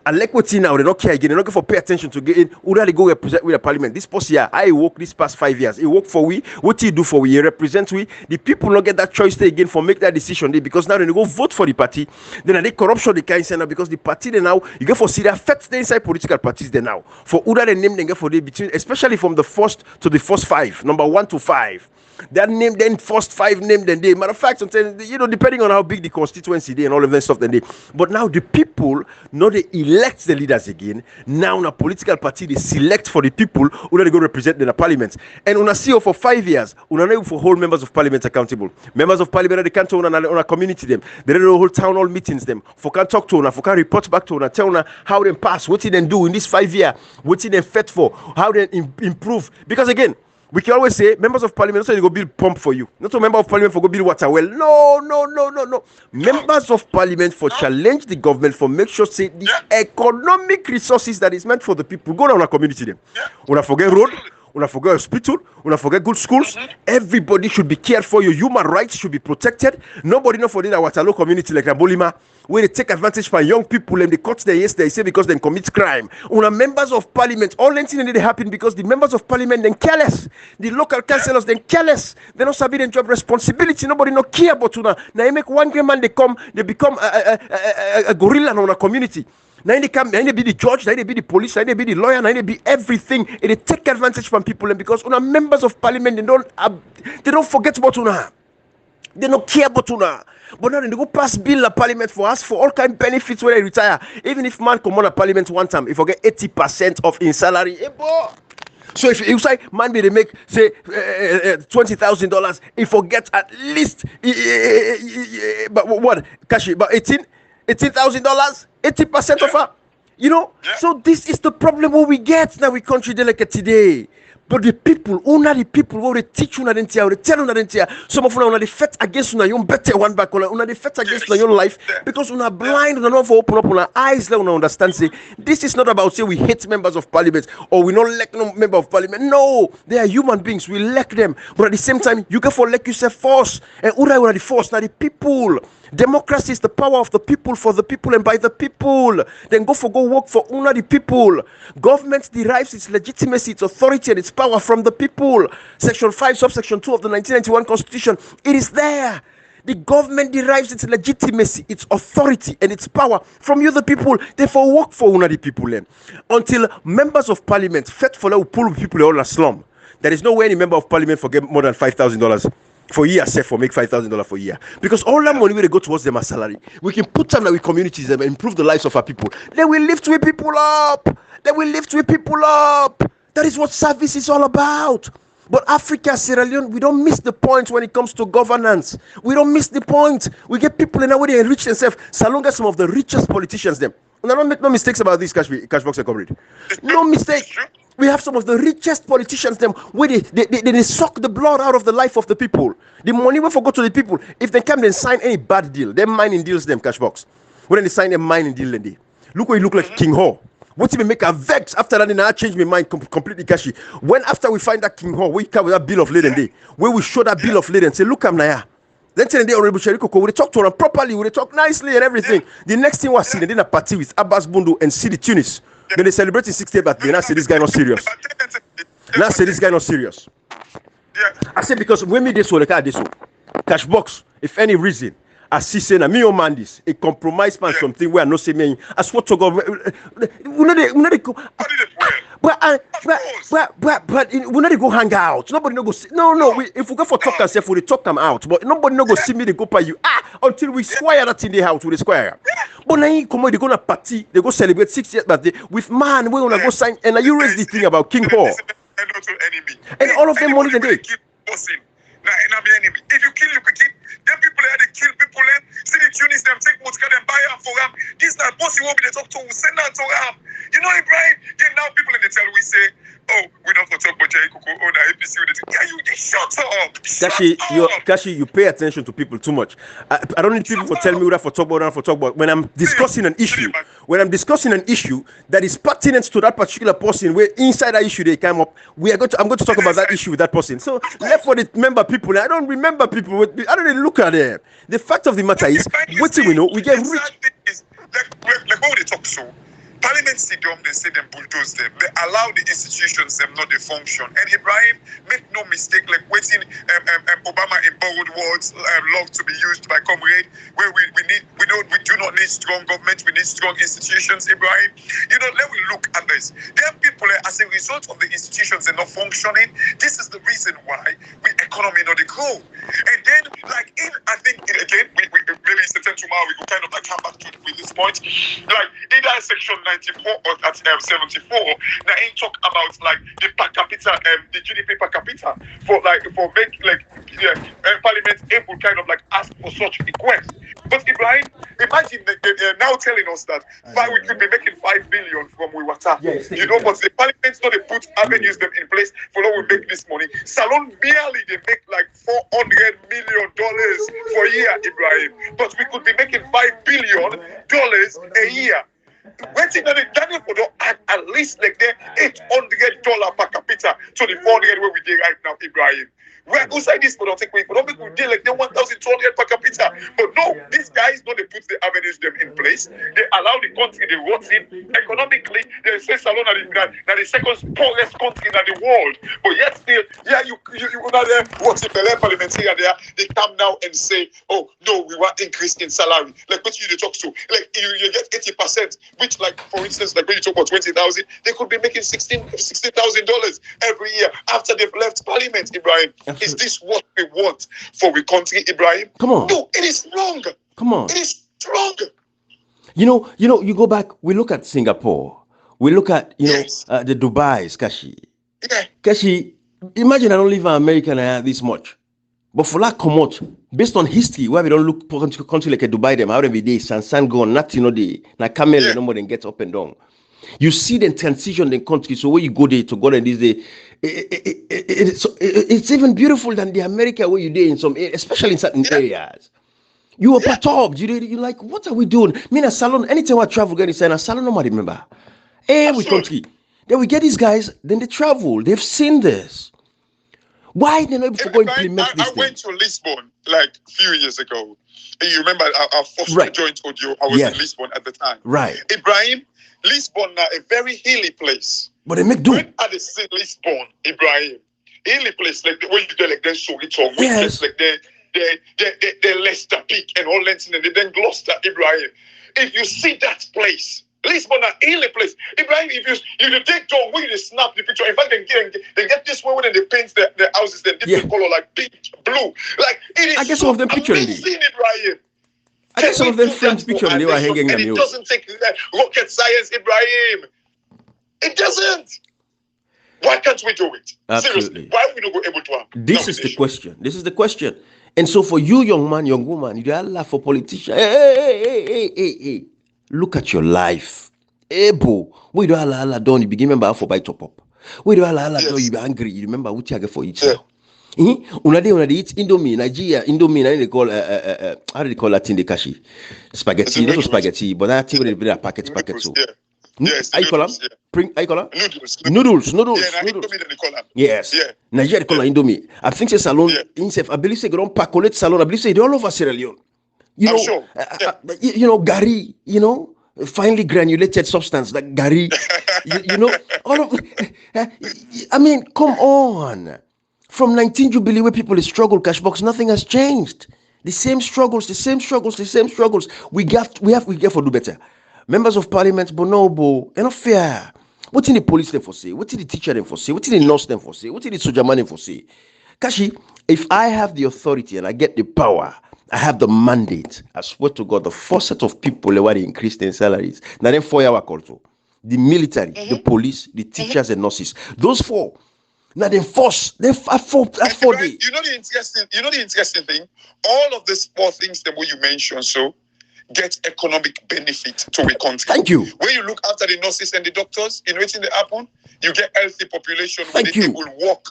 And like what now, they don't care again. They're not going for pay attention to get in. Who they go represent with the parliament? This past year, I work this past 5 years. He work for we. What he do for we? He represent we. The people not get that choice again for make that decision. Because now they go vote for the party. Then they corruption the kind now because the party they now you get for see that affects the inside political parties they now. For who they name they get for the between, especially from the first to the first 5, number 1 to 5. That name then first 5 name then they matter of fact sometimes you know depending on how big the constituency they and all of that stuff then they but now the people not they elect the leaders again now in a political party they select for the people who they go represent in the parliament and on a CEO for 5 years on a for hold members of parliament accountable members of parliament they can't on a community them they don't hold town hall meetings them for can talk to una for can report back to una tell una how they pass what they do in this 5 year what they fit for how they improve because again we can always say members of parliament so they go build pump for you. Not a member of parliament for go build water well. No. Members of parliament for challenge the government for make sure say the economic resources that is meant for the people go down a community them. Una forget road, una forget hospital, una forget good schools. Everybody should be cared for. Your human rights should be protected. Nobody know for the Waterloo community like Abolima where they take advantage for young people and they cut their ears they say because they commit crime. Una members of parliament, all anything that they happen because the members of parliament then careless. The local councillors then careless. They don't sabi their job responsibility. Nobody no care about una. Now you make one great man they become a gorilla in a community. Now they come, now they be the judge, now they be the police, now they be the lawyer, now they be everything. And they take advantage from people and because una members of parliament they don't forget about una. They don't care about una. But now they go pass bill at parliament for us for all kind of benefits when they retire. Even if man come on a parliament one time, if you get 80% of his salary, so if you say man they make say $20,000, if you get at least but what cash about $18,000, 80% of her, you know. So this is the problem what we get now we country delicate today. But the people, una the people who they teach una den tia, they tell una den tia. Some of una they fight against una yon better one back una they fight against una your life because una blind, una not for open up una eyes, let una understand say this is not about say we hate members of parliament or we not elect no member of parliament. No, they are human beings. We elect them, but at the same time you get for elect yourself first. And una the force now the people. Democracy is the power of the people, for the people, and by the people. Then go work for una the people. Government derives its legitimacy, its authority, and its power from the people. Section 5, subsection 2 of the 1991 Constitution. It is there. The government derives its legitimacy, its authority, and its power from you, the people. Therefore, work for una the people. Then. Until members of parliament, fet for who pull people all a slum. There is no way any member of parliament forget more than $5,000. For a year, say for make $5,000 for a year, because all that money will go towards them as salary. We can put them in with communities and improve the lives of our people. They will lift with people up. That is what service is all about. But Africa, Sierra Leone, we don't miss the point when it comes to governance. We don't miss the point. We get people in our way they enrich themselves. So long as some of the richest politicians them No, don't make no mistakes about this, Cashbox and Comrade. No mistake. We have some of the richest politicians, them where they suck the blood out of the life of the people. The money will go to the people. If they come and sign any bad deal, them mining deals, them Cashbox. When they sign a mining deal, then they look what you look like King Ho. What if we make a vex after that? Then I change my mind completely, Kashi. When after we find that King Ho, we come with that bill of lading day, where we show that bill of lading and say, look, I'm Naya. Then tell the Honorable Sheriko, we talk to them properly, we talk nicely and everything. The next thing was seen, they did a party with Abbas Bundu and Sidi Tunis. Then they celebrate his 60th birthday. Now say this guy not serious. Now say this guy not serious. I say because when me this so the car this so Cashbox, if any reason, I see saying a me man this a compromise man something where I no say me as what to go. We know they go. But we not go hang out. Nobody no go see. No. If we go for talk ourselves, we talk them out. But nobody no go see me. They go by you. Until we square that in the house with the square. But now you come, they go to party. They go celebrate 60th birthday with man. We wanna go sign. And now you raise the thing about King Paul. And all of them money the day. If you kill your kid, then people they kill people. See the Tunis them take what's them buy up for them. This that bossy will be they talk to send that to them. You know, Ibrahim. Then now people in the tell we say, oh, we don't talk about Jerry Kuku, oh, the APC. Yeah, you just shut up. Kashi, you pay attention to people too much. I don't need people to tell me what for talk about. When I'm discussing an issue, that is pertinent to that particular person, where inside that issue they came up, I'm going to talk about that issue with that person. So left for the member people. I don't remember people. I don't even look at them. The fact of the matter is, what do we know? We get rich. Like what they talk so. Parliament see them, they say them bulldoze them. They allow the institutions them not to function. And Ibrahim, make no mistake, like waiting Obama in borrowed words, love to be used by Comrade, where we do not need strong government, we need strong institutions, Ibrahim. You know, let me look at this. There are people as a result of the institutions are not functioning. This is the reason why we economy not grow. And then I think again, we maybe certain tomorrow we go kind of like come back to with this point. Like in that section 94 or at 74, now he talk about like the per capita, the GDP per capita for make Parliament able kind of like ask for such requests. But Ibrahim, imagine they're now telling us that we could be making 5 billion from Wiwata. Yes, you know, but the Parliament's not they put avenues them in place for how we make this money. Salon barely they make like $400 million for a year, Ibrahim. But we could be making $5 billion a year. Waiting that Daniel would add at least like there $800 per capita to the 400 where we did right now, Ibrahim. We're outside this, but don't think we don't make we deal like they 1,200 per capita. But no, these guys don't they put the avenues them in place. They allow the country they rot in economically. They say Salon are the second poorest country in the world. But yet still, you not there what's the Parliamentary there? They come now and say, oh no, we want increase in salary. Like what you talk to, like you get 80%, which like for instance, like when you talk about 20,000, they could be making $16,000 every year after they've left Parliament, Ibrahim. Is this what we want for the country, Ibrahim? Come on. No, it is wrong. Come on. It is wrong. You know, you go back, we look at Singapore. We look at, the Dubai's, Kashi. Yeah. Kashi, imagine I don't live in America and I have this much. But for that come out, based on history, where we don't look for a country like a Dubai, them out every day, San gone, nothing, na camel, nobody gets up and down. You see the transition in the country, so when you go there to go there this day, it's even beautiful than the America where you did in some, especially in certain areas. You are perturbed. You like, what are we doing? Me in a salon, anytime I travel, get inside a salon, nobody remember. Every country. Then we get these guys, then they travel. They've seen this. Why they're not able to go implement this? I went to Lisbon like a few years ago. You remember our first joint audio? I was in Lisbon at the time. Right. Ibrahim, Lisbon now a very hilly place. But they make do. When I see Lisbon, Ibrahim, hilly place like when you do like then so it's all like they Leicester Peak and all that, and then Gloucester, Ibrahim. If you see that place, Lisbon, a hilly place, Ibrahim. If you take down where you snap the picture, in fact they get this way when they paint the houses, they different color like pink, blue, like it is. I guess some of them picture Ibrahim. I guess some of them French picture they were hanging and it doesn't take rocket science, Ibrahim. It doesn't. Why can't we do it? Absolutely. Seriously, why are we not able to have This is the question. This is the question. And so for you, young man, young woman, you are laugh for politicians. Hey. look at your life. Able, we do Allah done, you begin remember for buy top up. We do Allah done, you be angry, you remember what you get for each now. Una dey eat Indomie, Nigeria, Indomie, they call how do they call that thing they cash? Spaghetti, not spaghetti, but that thing with a packet so. Yes, I call them. I call them noodles. Yes. Yeah. Nigeria they call them Indomie. I think say salon himself. I believe say grand pacolate salon. I believe say they all over Sierra Leone. You know, sure. gari. Finely granulated substance like gari. you know, all of. I mean, come on. From 19 Jubilee where people struggle, Cashbox, nothing has changed. The same struggles. We have to do better. Members of Parliament, bonobo, enough fair. What did the police them for say? What did the teacher them for say? What did the nurse them for say? What did the soldier man them for say? Kashi, if I have the authority and I get the power, I have the mandate. I swear to God, the first set of people who are increased their salaries. Now then 4 hour culture. The military, the police, the teachers and nurses. Those four. Now they force. They have 4 days. You know the interesting thing. All of these 4 things that you mentioned, so get economic benefit to a country. Thank you. When you look after the nurses and the doctors, in waiting they happen, you get healthy population where they will walk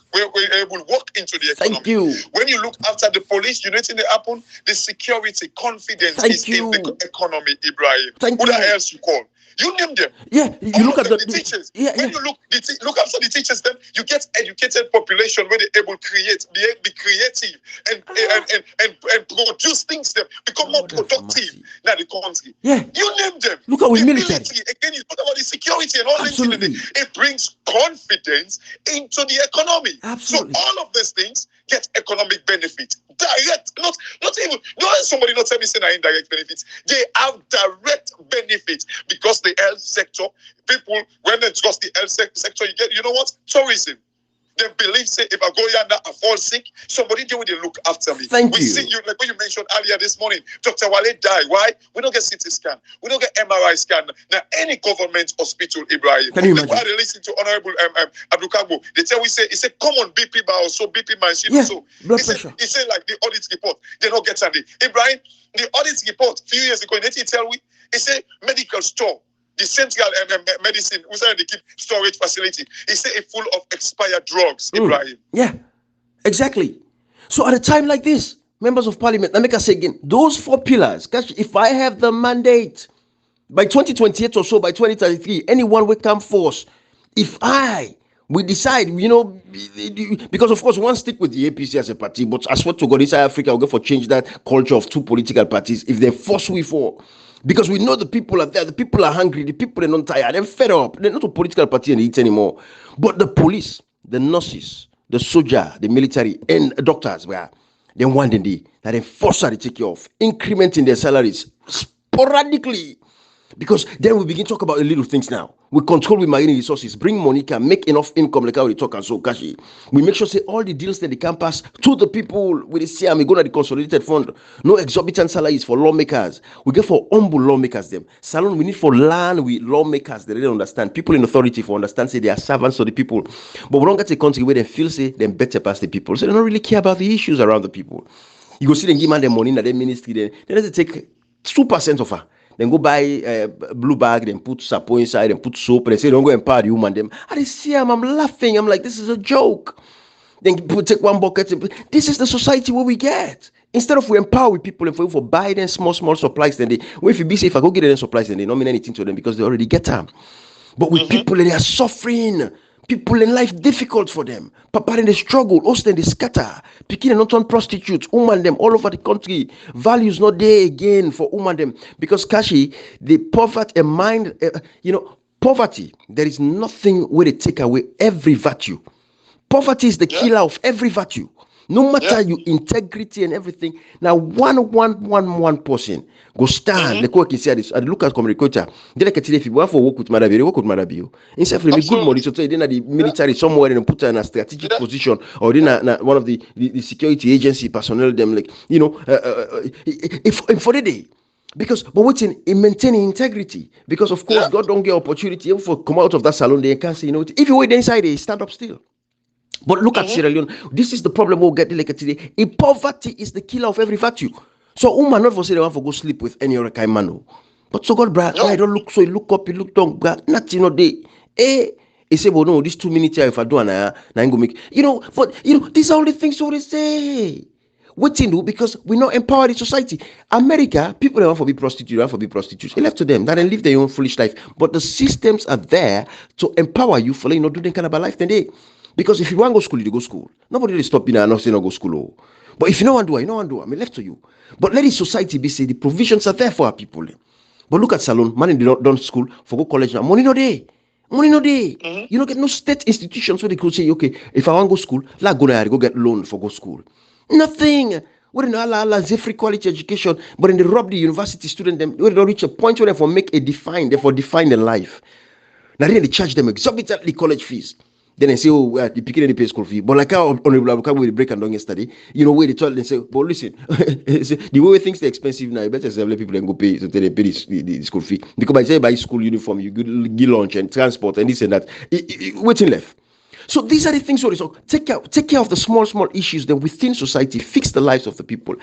into the economy. Thank you. When you look after the police, you know waiting they happen, the security, confidence is in the economy, Ibrahim. Who the else you call? You name them. Yeah, you look at the teachers. Yeah, when you look after the teachers, then you get educated population where they're able to be creative and produce things them become more productive than the country. Yeah, you name them. Look at the military. Again, you talk about the security and all these things. It brings confidence into the economy. Absolutely. So all of these things get economic benefit. Direct, not even somebody not tell me saying indirect benefits. They have direct benefits because the health sector, people when they discuss the health sector, you know what? Tourism. They believe say if I go yonder, I fall sick, somebody there will look after me. Thank you. See you like when you mentioned earlier this morning, Dr. Wale died. Why? We don't get CT scan, we don't get MRI scan. Now any government hospital, Ibrahim. Can you imagine? I listen to Honorable Abdul, they tell it's a common BP bar or so BP machine. Yeah, So blood pressure. He said like the audit report, they don't get Sunday. Ibrahim, the audit report a few years ago, they tell we it's a medical store. The central medicine, we say they keep storage facility. It's full of expired drugs, Ibrahim. Yeah, exactly. So at a time like this, members of Parliament, let me say again, those 4 pillars, if I have the mandate, by 2028 or so, by 2033, anyone will come force. If we decide, because of course, one stick with the APC as a party, but I swear to God, inside Africa, we'll go for change that culture of 2 political parties. If they force we for. Because we know the people are there, the people are hungry, the people are not tired, they're fed up, they're not a political party and eat anymore. But the police, the nurses, the soldier, the military, and doctors, they want that they force her to take care of, incrementing their salaries sporadically. Because then we begin to talk about the little things now. We control with marine resources, bring money, can make enough income like how we talk and so cashy. We make sure say all the deals that they can pass to the people with the CM, we go to the consolidated fund. No exorbitant salaries for lawmakers. We get for humble lawmakers them. Salon we need for land with lawmakers that they don't understand. People in authority for understand say they are servants of the people. But we don't get a country where they feel say they better pass the people. So they don't really care about the issues around the people. You go see them give man their money in their ministry, they have to take 2% of her. Then go buy a blue bag, then put sapo inside, and put soap, and they say, don't go empower the woman. Them. I see them, I'm laughing. I'm like, this is a joke. Then people take 1 bucket. This is the society where we get. Instead of we empower people and for buy them small supplies, then if you be safe, if I go get them supplies, then they don't mean anything to them because they already get them. But with people, they are suffering. People in life difficult for them. Papa in the struggle, us in the scatter. Picking and not on prostitutes, woman them all over the country. Values not there again for woman them because Kashi, the poverty and mind, poverty. There is nothing where they take away every virtue. Poverty is the killer of every virtue. No matter your integrity and everything. Now, one person go stand. The court can say this. I look at communicator. They like if you want for work with Madabio. Instead of a good money, so then the military somewhere and put her in a strategic position, or then one of the security agency personnel them if for the day. But what's in maintaining integrity? Because of course God don't get opportunity even for come out of that salon. They can't say if you wait inside, they stand up still. But look at Sierra Leone. This is the problem we'll get like today. Poverty is the killer of every virtue. So woman not for say they want to go sleep with any other kind man. But so God, bruh, I don't look so, you look up, you look down, bruh, nothing, he say, well, no, this 2 minutes here, if I do, I ain't gonna make, but, these are all the things what they say. What to do? Because we not empower the society. America, people that want to be prostitutes, want to be prostitutes. It left to them. That they live their own foolish life. But the systems are there to empower you for do that kind of a life today. Because if you want to go school, you go school. Nobody will stop you now and not say no go school. But if you don't want to do it, you don't want to do it. I mean, left to you. But let the society be say the provisions are there for our people. But look at Salon, man, they don't school for go college now. Money no day. Money no day. You don't get no state institutions where they could say, okay, if I want to go school, like go get loan for go school. Nothing. We don't allow free quality education, but then they rob the university student them. We don't reach a point where they make a define their life. Now then they charge them exorbitantly college fees. Then they say, oh, the beginning they pay school fee. But like how Honorable Abuka with the break and down yesterday, where they told them say, but listen, the way things they're expensive now, you better let people then go pay so they pay the school fee. Because by say buy school uniform, you get lunch and transport and this and that. Waiting left. So these are the things. So take care of the small issues then within society, fix the lives of the people.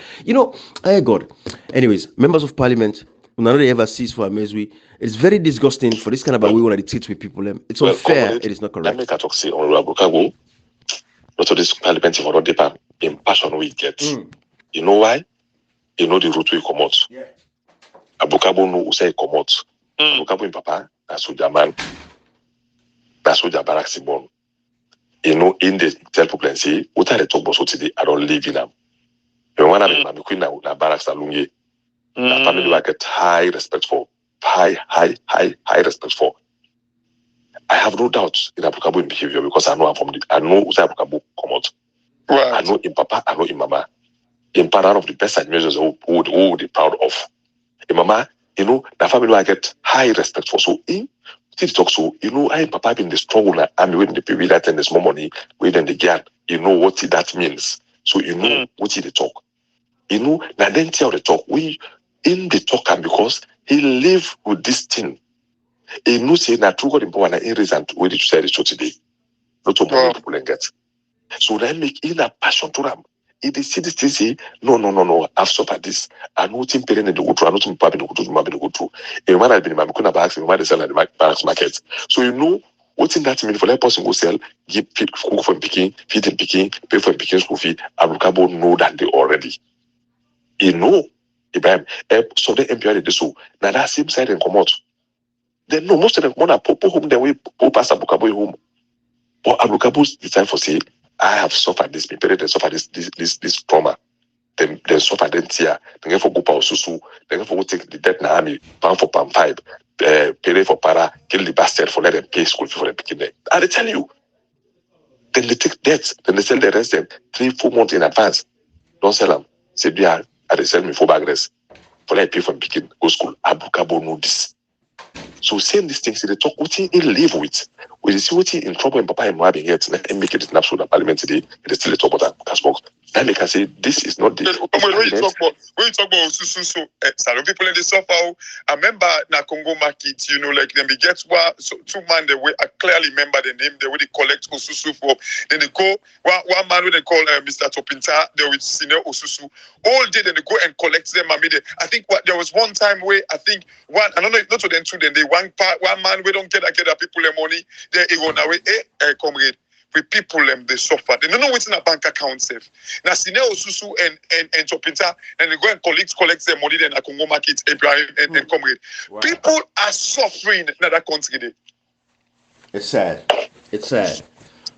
God. Anyways, members of parliament, none ever cease for Msg. It's very disgusting for this kind of a way when they treat with people. It's unfair. It is not correct. Let me talk say Honorable Kago. Not this parliament for the impassion we get. You know why? You know the route we come out. Yeah. Abukabo no say come out. Abukabo in papa, that's soldier man. That's soldier barracks born. In the tell people and say, what are the talk about today? I don't live in them. You want to be queen na barracks alungi. The family I get high respect for. High respect for. I have no doubt in Abukabo behavior because I know I know who Abukabo come out. Right. I know in Papa, I know in Mama. In part of the best measures who they proud of. In Mama, the family I get high respect for. So in talk so, I Papa been the struggle na army when the people that and the small money when they get, what that means. So what they talk. Now then tell the talk. We in the talk because he live with this thing. He knows say na true God important in reason where did you say the show today. Not to more people and get. So then make in a passion to them. If they see this thing say, no, I've suffered this. I know team parent in the go through, I know team papa in the go through. A man had been in my kuna bags, and sell at the bags market. So what's in that mean for that person go sell, give cook for picking, feed him picking, pay for picking school fee, Abukabo know that they already. Ibrahim, so the MPR did so. Now that same side and come out. Then no, most of them want to put home the way pass Abukabo home. But Abukabo's decide for say, I have suffered this, my parents suffered this trauma. Then suffer then tear. Then for go power susu. Then for go take the debt na army, pound for pound 5, pay for para, kill the bastard for let them pay school fee for them picking there. I tell you. Then they take debts, then they sell the rest them 3-4 months in advance. Don't sell them. Say yeah, they sell me 4 bag rest. For let pay for picking, go school. Abukabo know this. So saying these things, they talk what he live with. When you see what he in trouble and Papa and having yet and make it an absolute of parliament today, it is still a talk about that Casbox. Then they can say this is not the when you talk about so some people in the suffer. I remember na Congo market, like then they get 2 man the way I clearly remember the name, the way they collect Osusu for. Then they go one man who they call Mr. Topinta, they will senior Osusu. All day then they go and collect them. I think there was one time where I think one, I don't know, not to them two, then they one man we don't get people the money. They go now comrade. With people they suffer. They don't know what's in a bank account safe. Now Sine Osusu and Chopinta and they go and collect their money then at Congo market, Abraham and comrade. Wow. People are suffering in that country today. It's sad.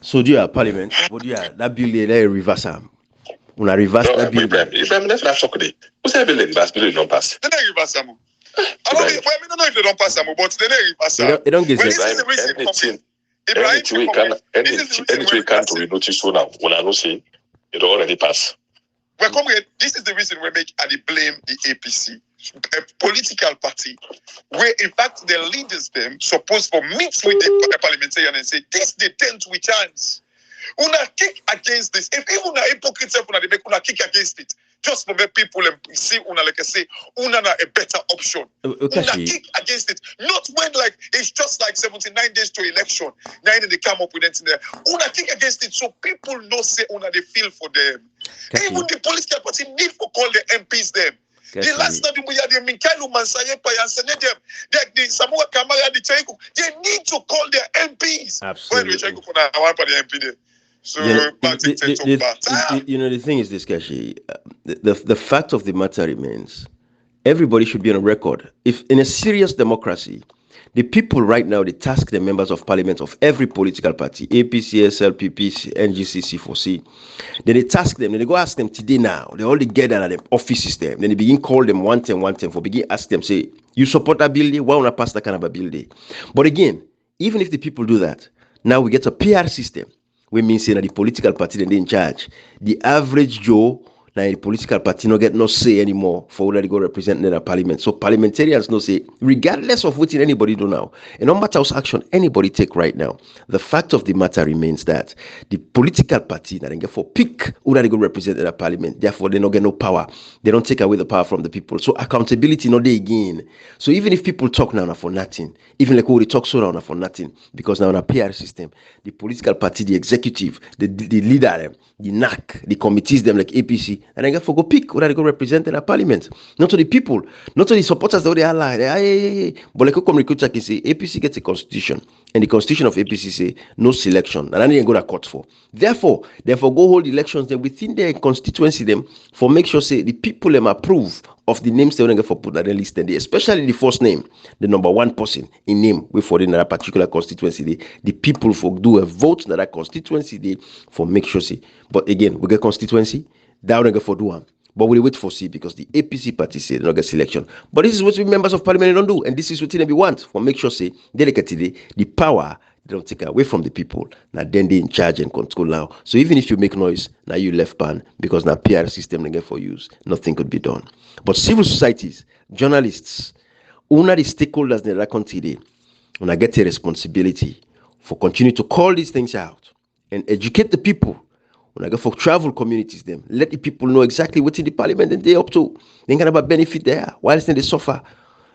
So do you have parliament? What do you have? That bill they reverse them. When I reverse that bill. If I'm never shocked, who's ever bill don't pass? They don't reverse them. I don't know if they don't pass them, but they don't reverse them. They don't get it. Anything we can to notice so now when I know say it already pass. Well, comrade, this is the reason we make and they blame the APC, a political party, where in fact the leaders them supposed to meet with the parliamentarian and say this they tend to chance. Una kick against this. If even a hypocrite self una they make una kick against it. Just for make people see una like I say, una a better option. Una kick against it. Not when like it's just like 79 days to election. Now they come up with it in there. Una kick against it so people know say una they feel for them. Even the political party need to call the MPs them. The last time we had the Minkelu Mansaye Payansene them, the Samoa Kamara, the Chaiko, they need to call their MPs. Absolutely. When we check for the MP there. So, the thing is this, Kashi, the fact of the matter remains, everybody should be on record. If in a serious democracy, the people right now, they task the members of parliament of every political party, APC, SLPP, NGC, C4C. Then they task them, then they go ask them today now. They all together at the offices there. Then they begin call them one time for begin ask them, say, you support that bill day? Why want to pass that kind of a bill day? But again, even if the people do that, now we get a PR system. We mean say that the political party then they in charge. The average Joe, now the political party no get no say anymore for whether they go represent in the parliament. So parliamentarians no say, regardless of what anybody do now, and no matter what action anybody take right now, the fact of the matter remains that the political party that they get for pick whether they go represent in the parliament. Therefore, they don't get no power. They don't take away the power from the people. So accountability no they again. So even if people talk now for nothing, even like they talk so now for nothing, because now in a PR system, the political party, the executive, the leader, the NAC, the committees, them like APC, and I get for go pick whether they go represent in a parliament. Not to the people, not to the supporters that they are like, but like come recruiter can say APC gets a constitution, and the constitution of APC say no selection, and I didn't go to court for. Therefore go hold elections then within their constituency them for make sure say the people them approve of the names they want to get for put on the list, and especially the first name, the number one person in name we for in that particular constituency, the people for do a vote in that constituency they for make sure see. But again, we get constituency, that we get for do one. But we wait for see because the APC party say they don't get selection. But this is what we members of parliament don't do, and this is what we want for make sure say delegate today the power they don't take away from the people. Now then they in charge and control now. So even if you make noise, now you left ban because now PR system they get for use, nothing could be done. But civil societies, journalists, una the stakeholders in the country today, when I get a responsibility for continue to call these things out and educate the people. When I go for travel communities, them let the people know exactly what's in the parliament and they up to. They can have a benefit there. While they suffer,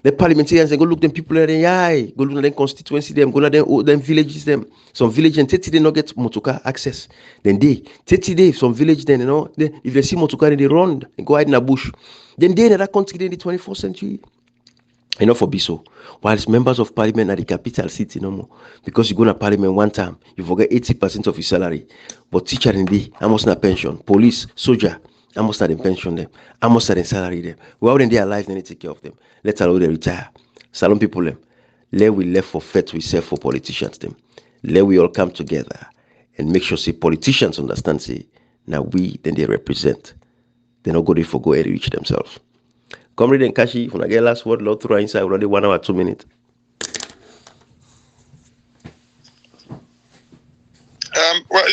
the parliamentarians they go look them people in the eye, go look at them constituency, them go to them villages, them some village and 30 they not get motoka access. Then they 30 days some village then if they see motoka they run and go hide in a bush. Then they in that country in the 24th century. Enough for Biso. Whilst members of parliament at the capital city no more. Because you go to parliament one time, you forget 80% of your salary. But teacher in the almost not pension. Police, soldier, almost not in pension them. Almost not in salary them. Well when they are alive, they need to take care of them. Let alone they retire. Salon people them. Let we left for fete we serve for politicians them. Let we all come together and make sure say politicians understand say now we then they represent. They not go there for go and reach themselves. Comrade and Kashi, when I get last word, Lord through inside already 1 hour 2 minutes. Well,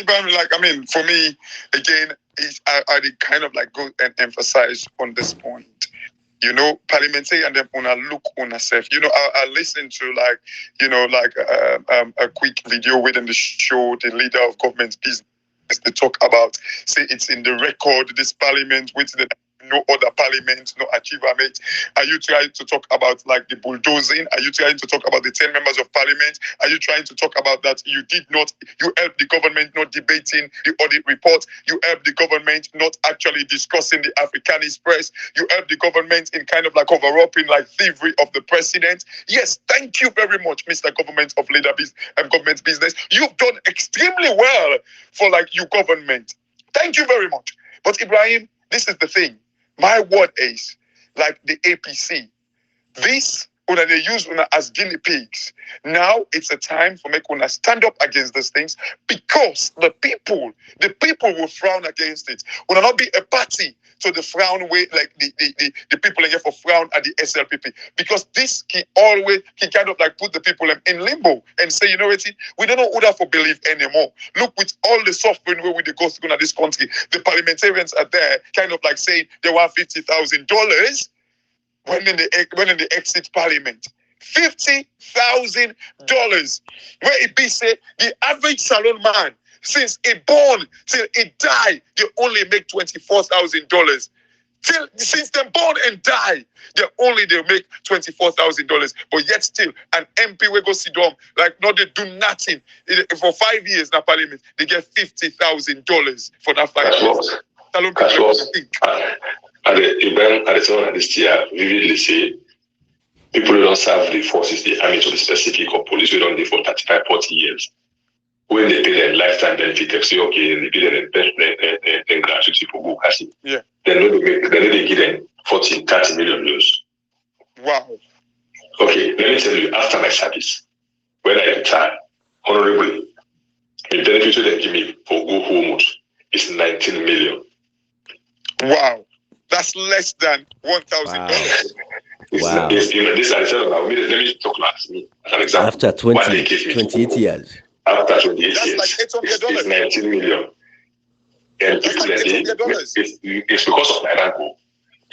for me, again, I did kind of like go and emphasize on this point. Parliamentary and then una look on herself. I listened to a quick video within the show, the leader of government business, they talk about, say it's in the record, this parliament with the no other parliament, no achievement. Are you trying to talk about like the bulldozing? Are you trying to talk about the 10 members of parliament? Are you trying to talk about that you helped the government not debating the audit report? You helped the government not actually discussing the Africanist press? You helped the government in kind of like cover-upping like thievery of the president? Yes, thank you very much, Mr. Government of Government Business. You've done extremely well for like your government. Thank you very much. But Ibrahim, this is the thing. My word is, like the APC, this, when they use as guinea pigs, now it's a time for make una stand up against these things because the people will frown against it. Will not be a party to the frown way, like the people in here for frown at the SLPP. Because this can kind of like put the people in limbo and say, we don't know who that for believe anymore. Look, with all the suffering where we go through in this country, the parliamentarians are there kind of like saying they want $50,000 when in the exit parliament. $50,000. Where it be say the average salon man, since he born till he die, they only make $24,000. Since they born and die, they make $24,000. But yet still, an MP will go sit down, like no, they do nothing. For 5 years in parliament, they get $50,000 for that 5 years. Salon people think. at the event at the time of this year, vividly say people who don't serve the forces, the army to be specific, or police who don't live for 35, 40 years. When they pay their lifetime benefit, they say, okay, they pay their gratuity for go cash. Yeah. Then they give them 40, 30 million euros. Wow. Okay, let me tell you, after my service, when I retire, honorably, the benefit they give me for go home is 19 million. Wow. That's less than $1,000. Wow. This is let me talk last me as an example. After 28 years. After 28 That's years, like $800. it's 19 million. And That's like $800. It's because of my rank.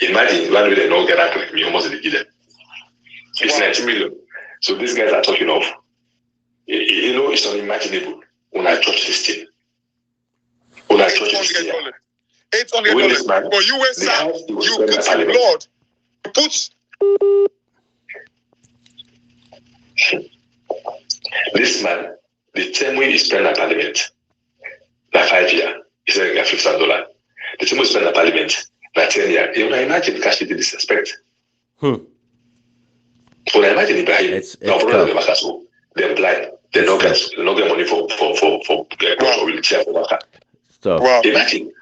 Imagine one way they don't get rank like me, almost the given. It's 19 million. So these guys are talking of, you know, it's unimaginable when I touch this thing. When I touch this thing. $800. But you were sad, you put in blood. This man, the term when he spent at Parliament, na 5 years, he said $50. The term he spent at Parliament, na 10 years. You can imagine cash the disrespect. When I imagine Ibrahim, they're blind, they don't get money for wheelchair for worker. Wow. Imagine.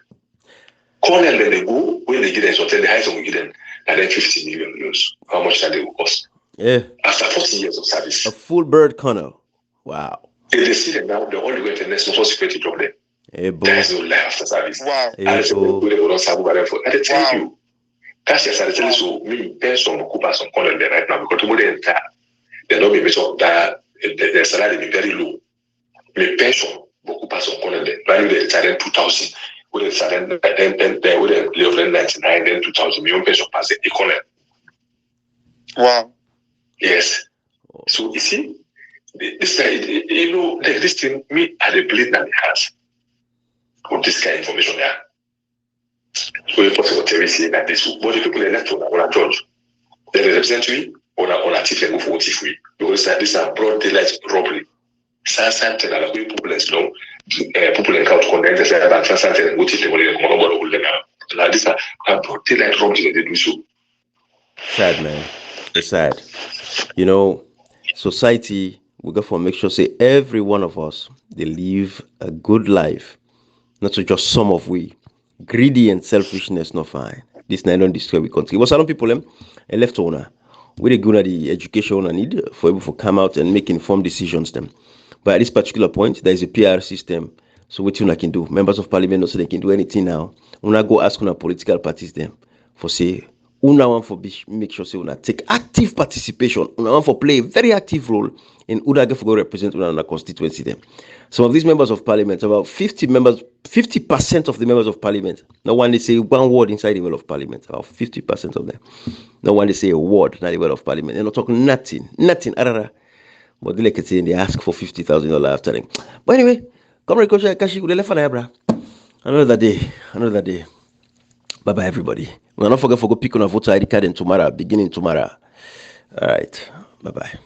Colonel, then they go, when they get them, so tell the highest we give them, and then 50 million euros. How much that they will cost? Yeah. After 40 years of service. A full bird colonel. Wow. If they see them now, they're only going to the next social security job there. There is no life after service. Wow. And I tell you, that's just I tell you, so me, pension coupons on colonel there right now, because they're not being sure that their salary be very low. Me pension coupons on colonel there, value they started 2,000. When they started, then they would have lived in 99, then 2,000 million pension pass the colonel. Wow. Yes. So you see, this guy, you know, like this thing, me at the blade that it has of this kind of information there. So it's possible to say that this, but the people elect on a judge, they represent me on a thief and go for thief we, because this is broad daylight robbery. Something that we people is long, people in count condemn they say about something and go thief the money and come over hold them out. Now this is a broad daylight robbery they do so. Sad, man. It's sad. You know, society, we got to make sure, say, every one of us, they live a good life. Not so just some of we. Greedy and selfishness, not fine. This night don't destroy we country. But some people, a left owner, we they good at the education I need for able to come out and make informed decisions. Them. But at this particular point, there is a PR system. So what you can do? Members of Parliament also they can do anything now. Una go ask una political parties them for say. Una want for make sure say una take active participation. Una want for play a very active role in Una get for go represent una constituency them. Some of these members of Parliament, about 50% of the members of Parliament. No one they say one word inside the well of Parliament. About 50% of them. No one they say a word not the well of Parliament. They're not talking nothing. But they like saying they ask for $50,000 after them. But anyway, come Ricochet, Kashi, another day. Bye bye, everybody. We're not forget to go pick on a voter ID card beginning tomorrow. All right. Bye bye.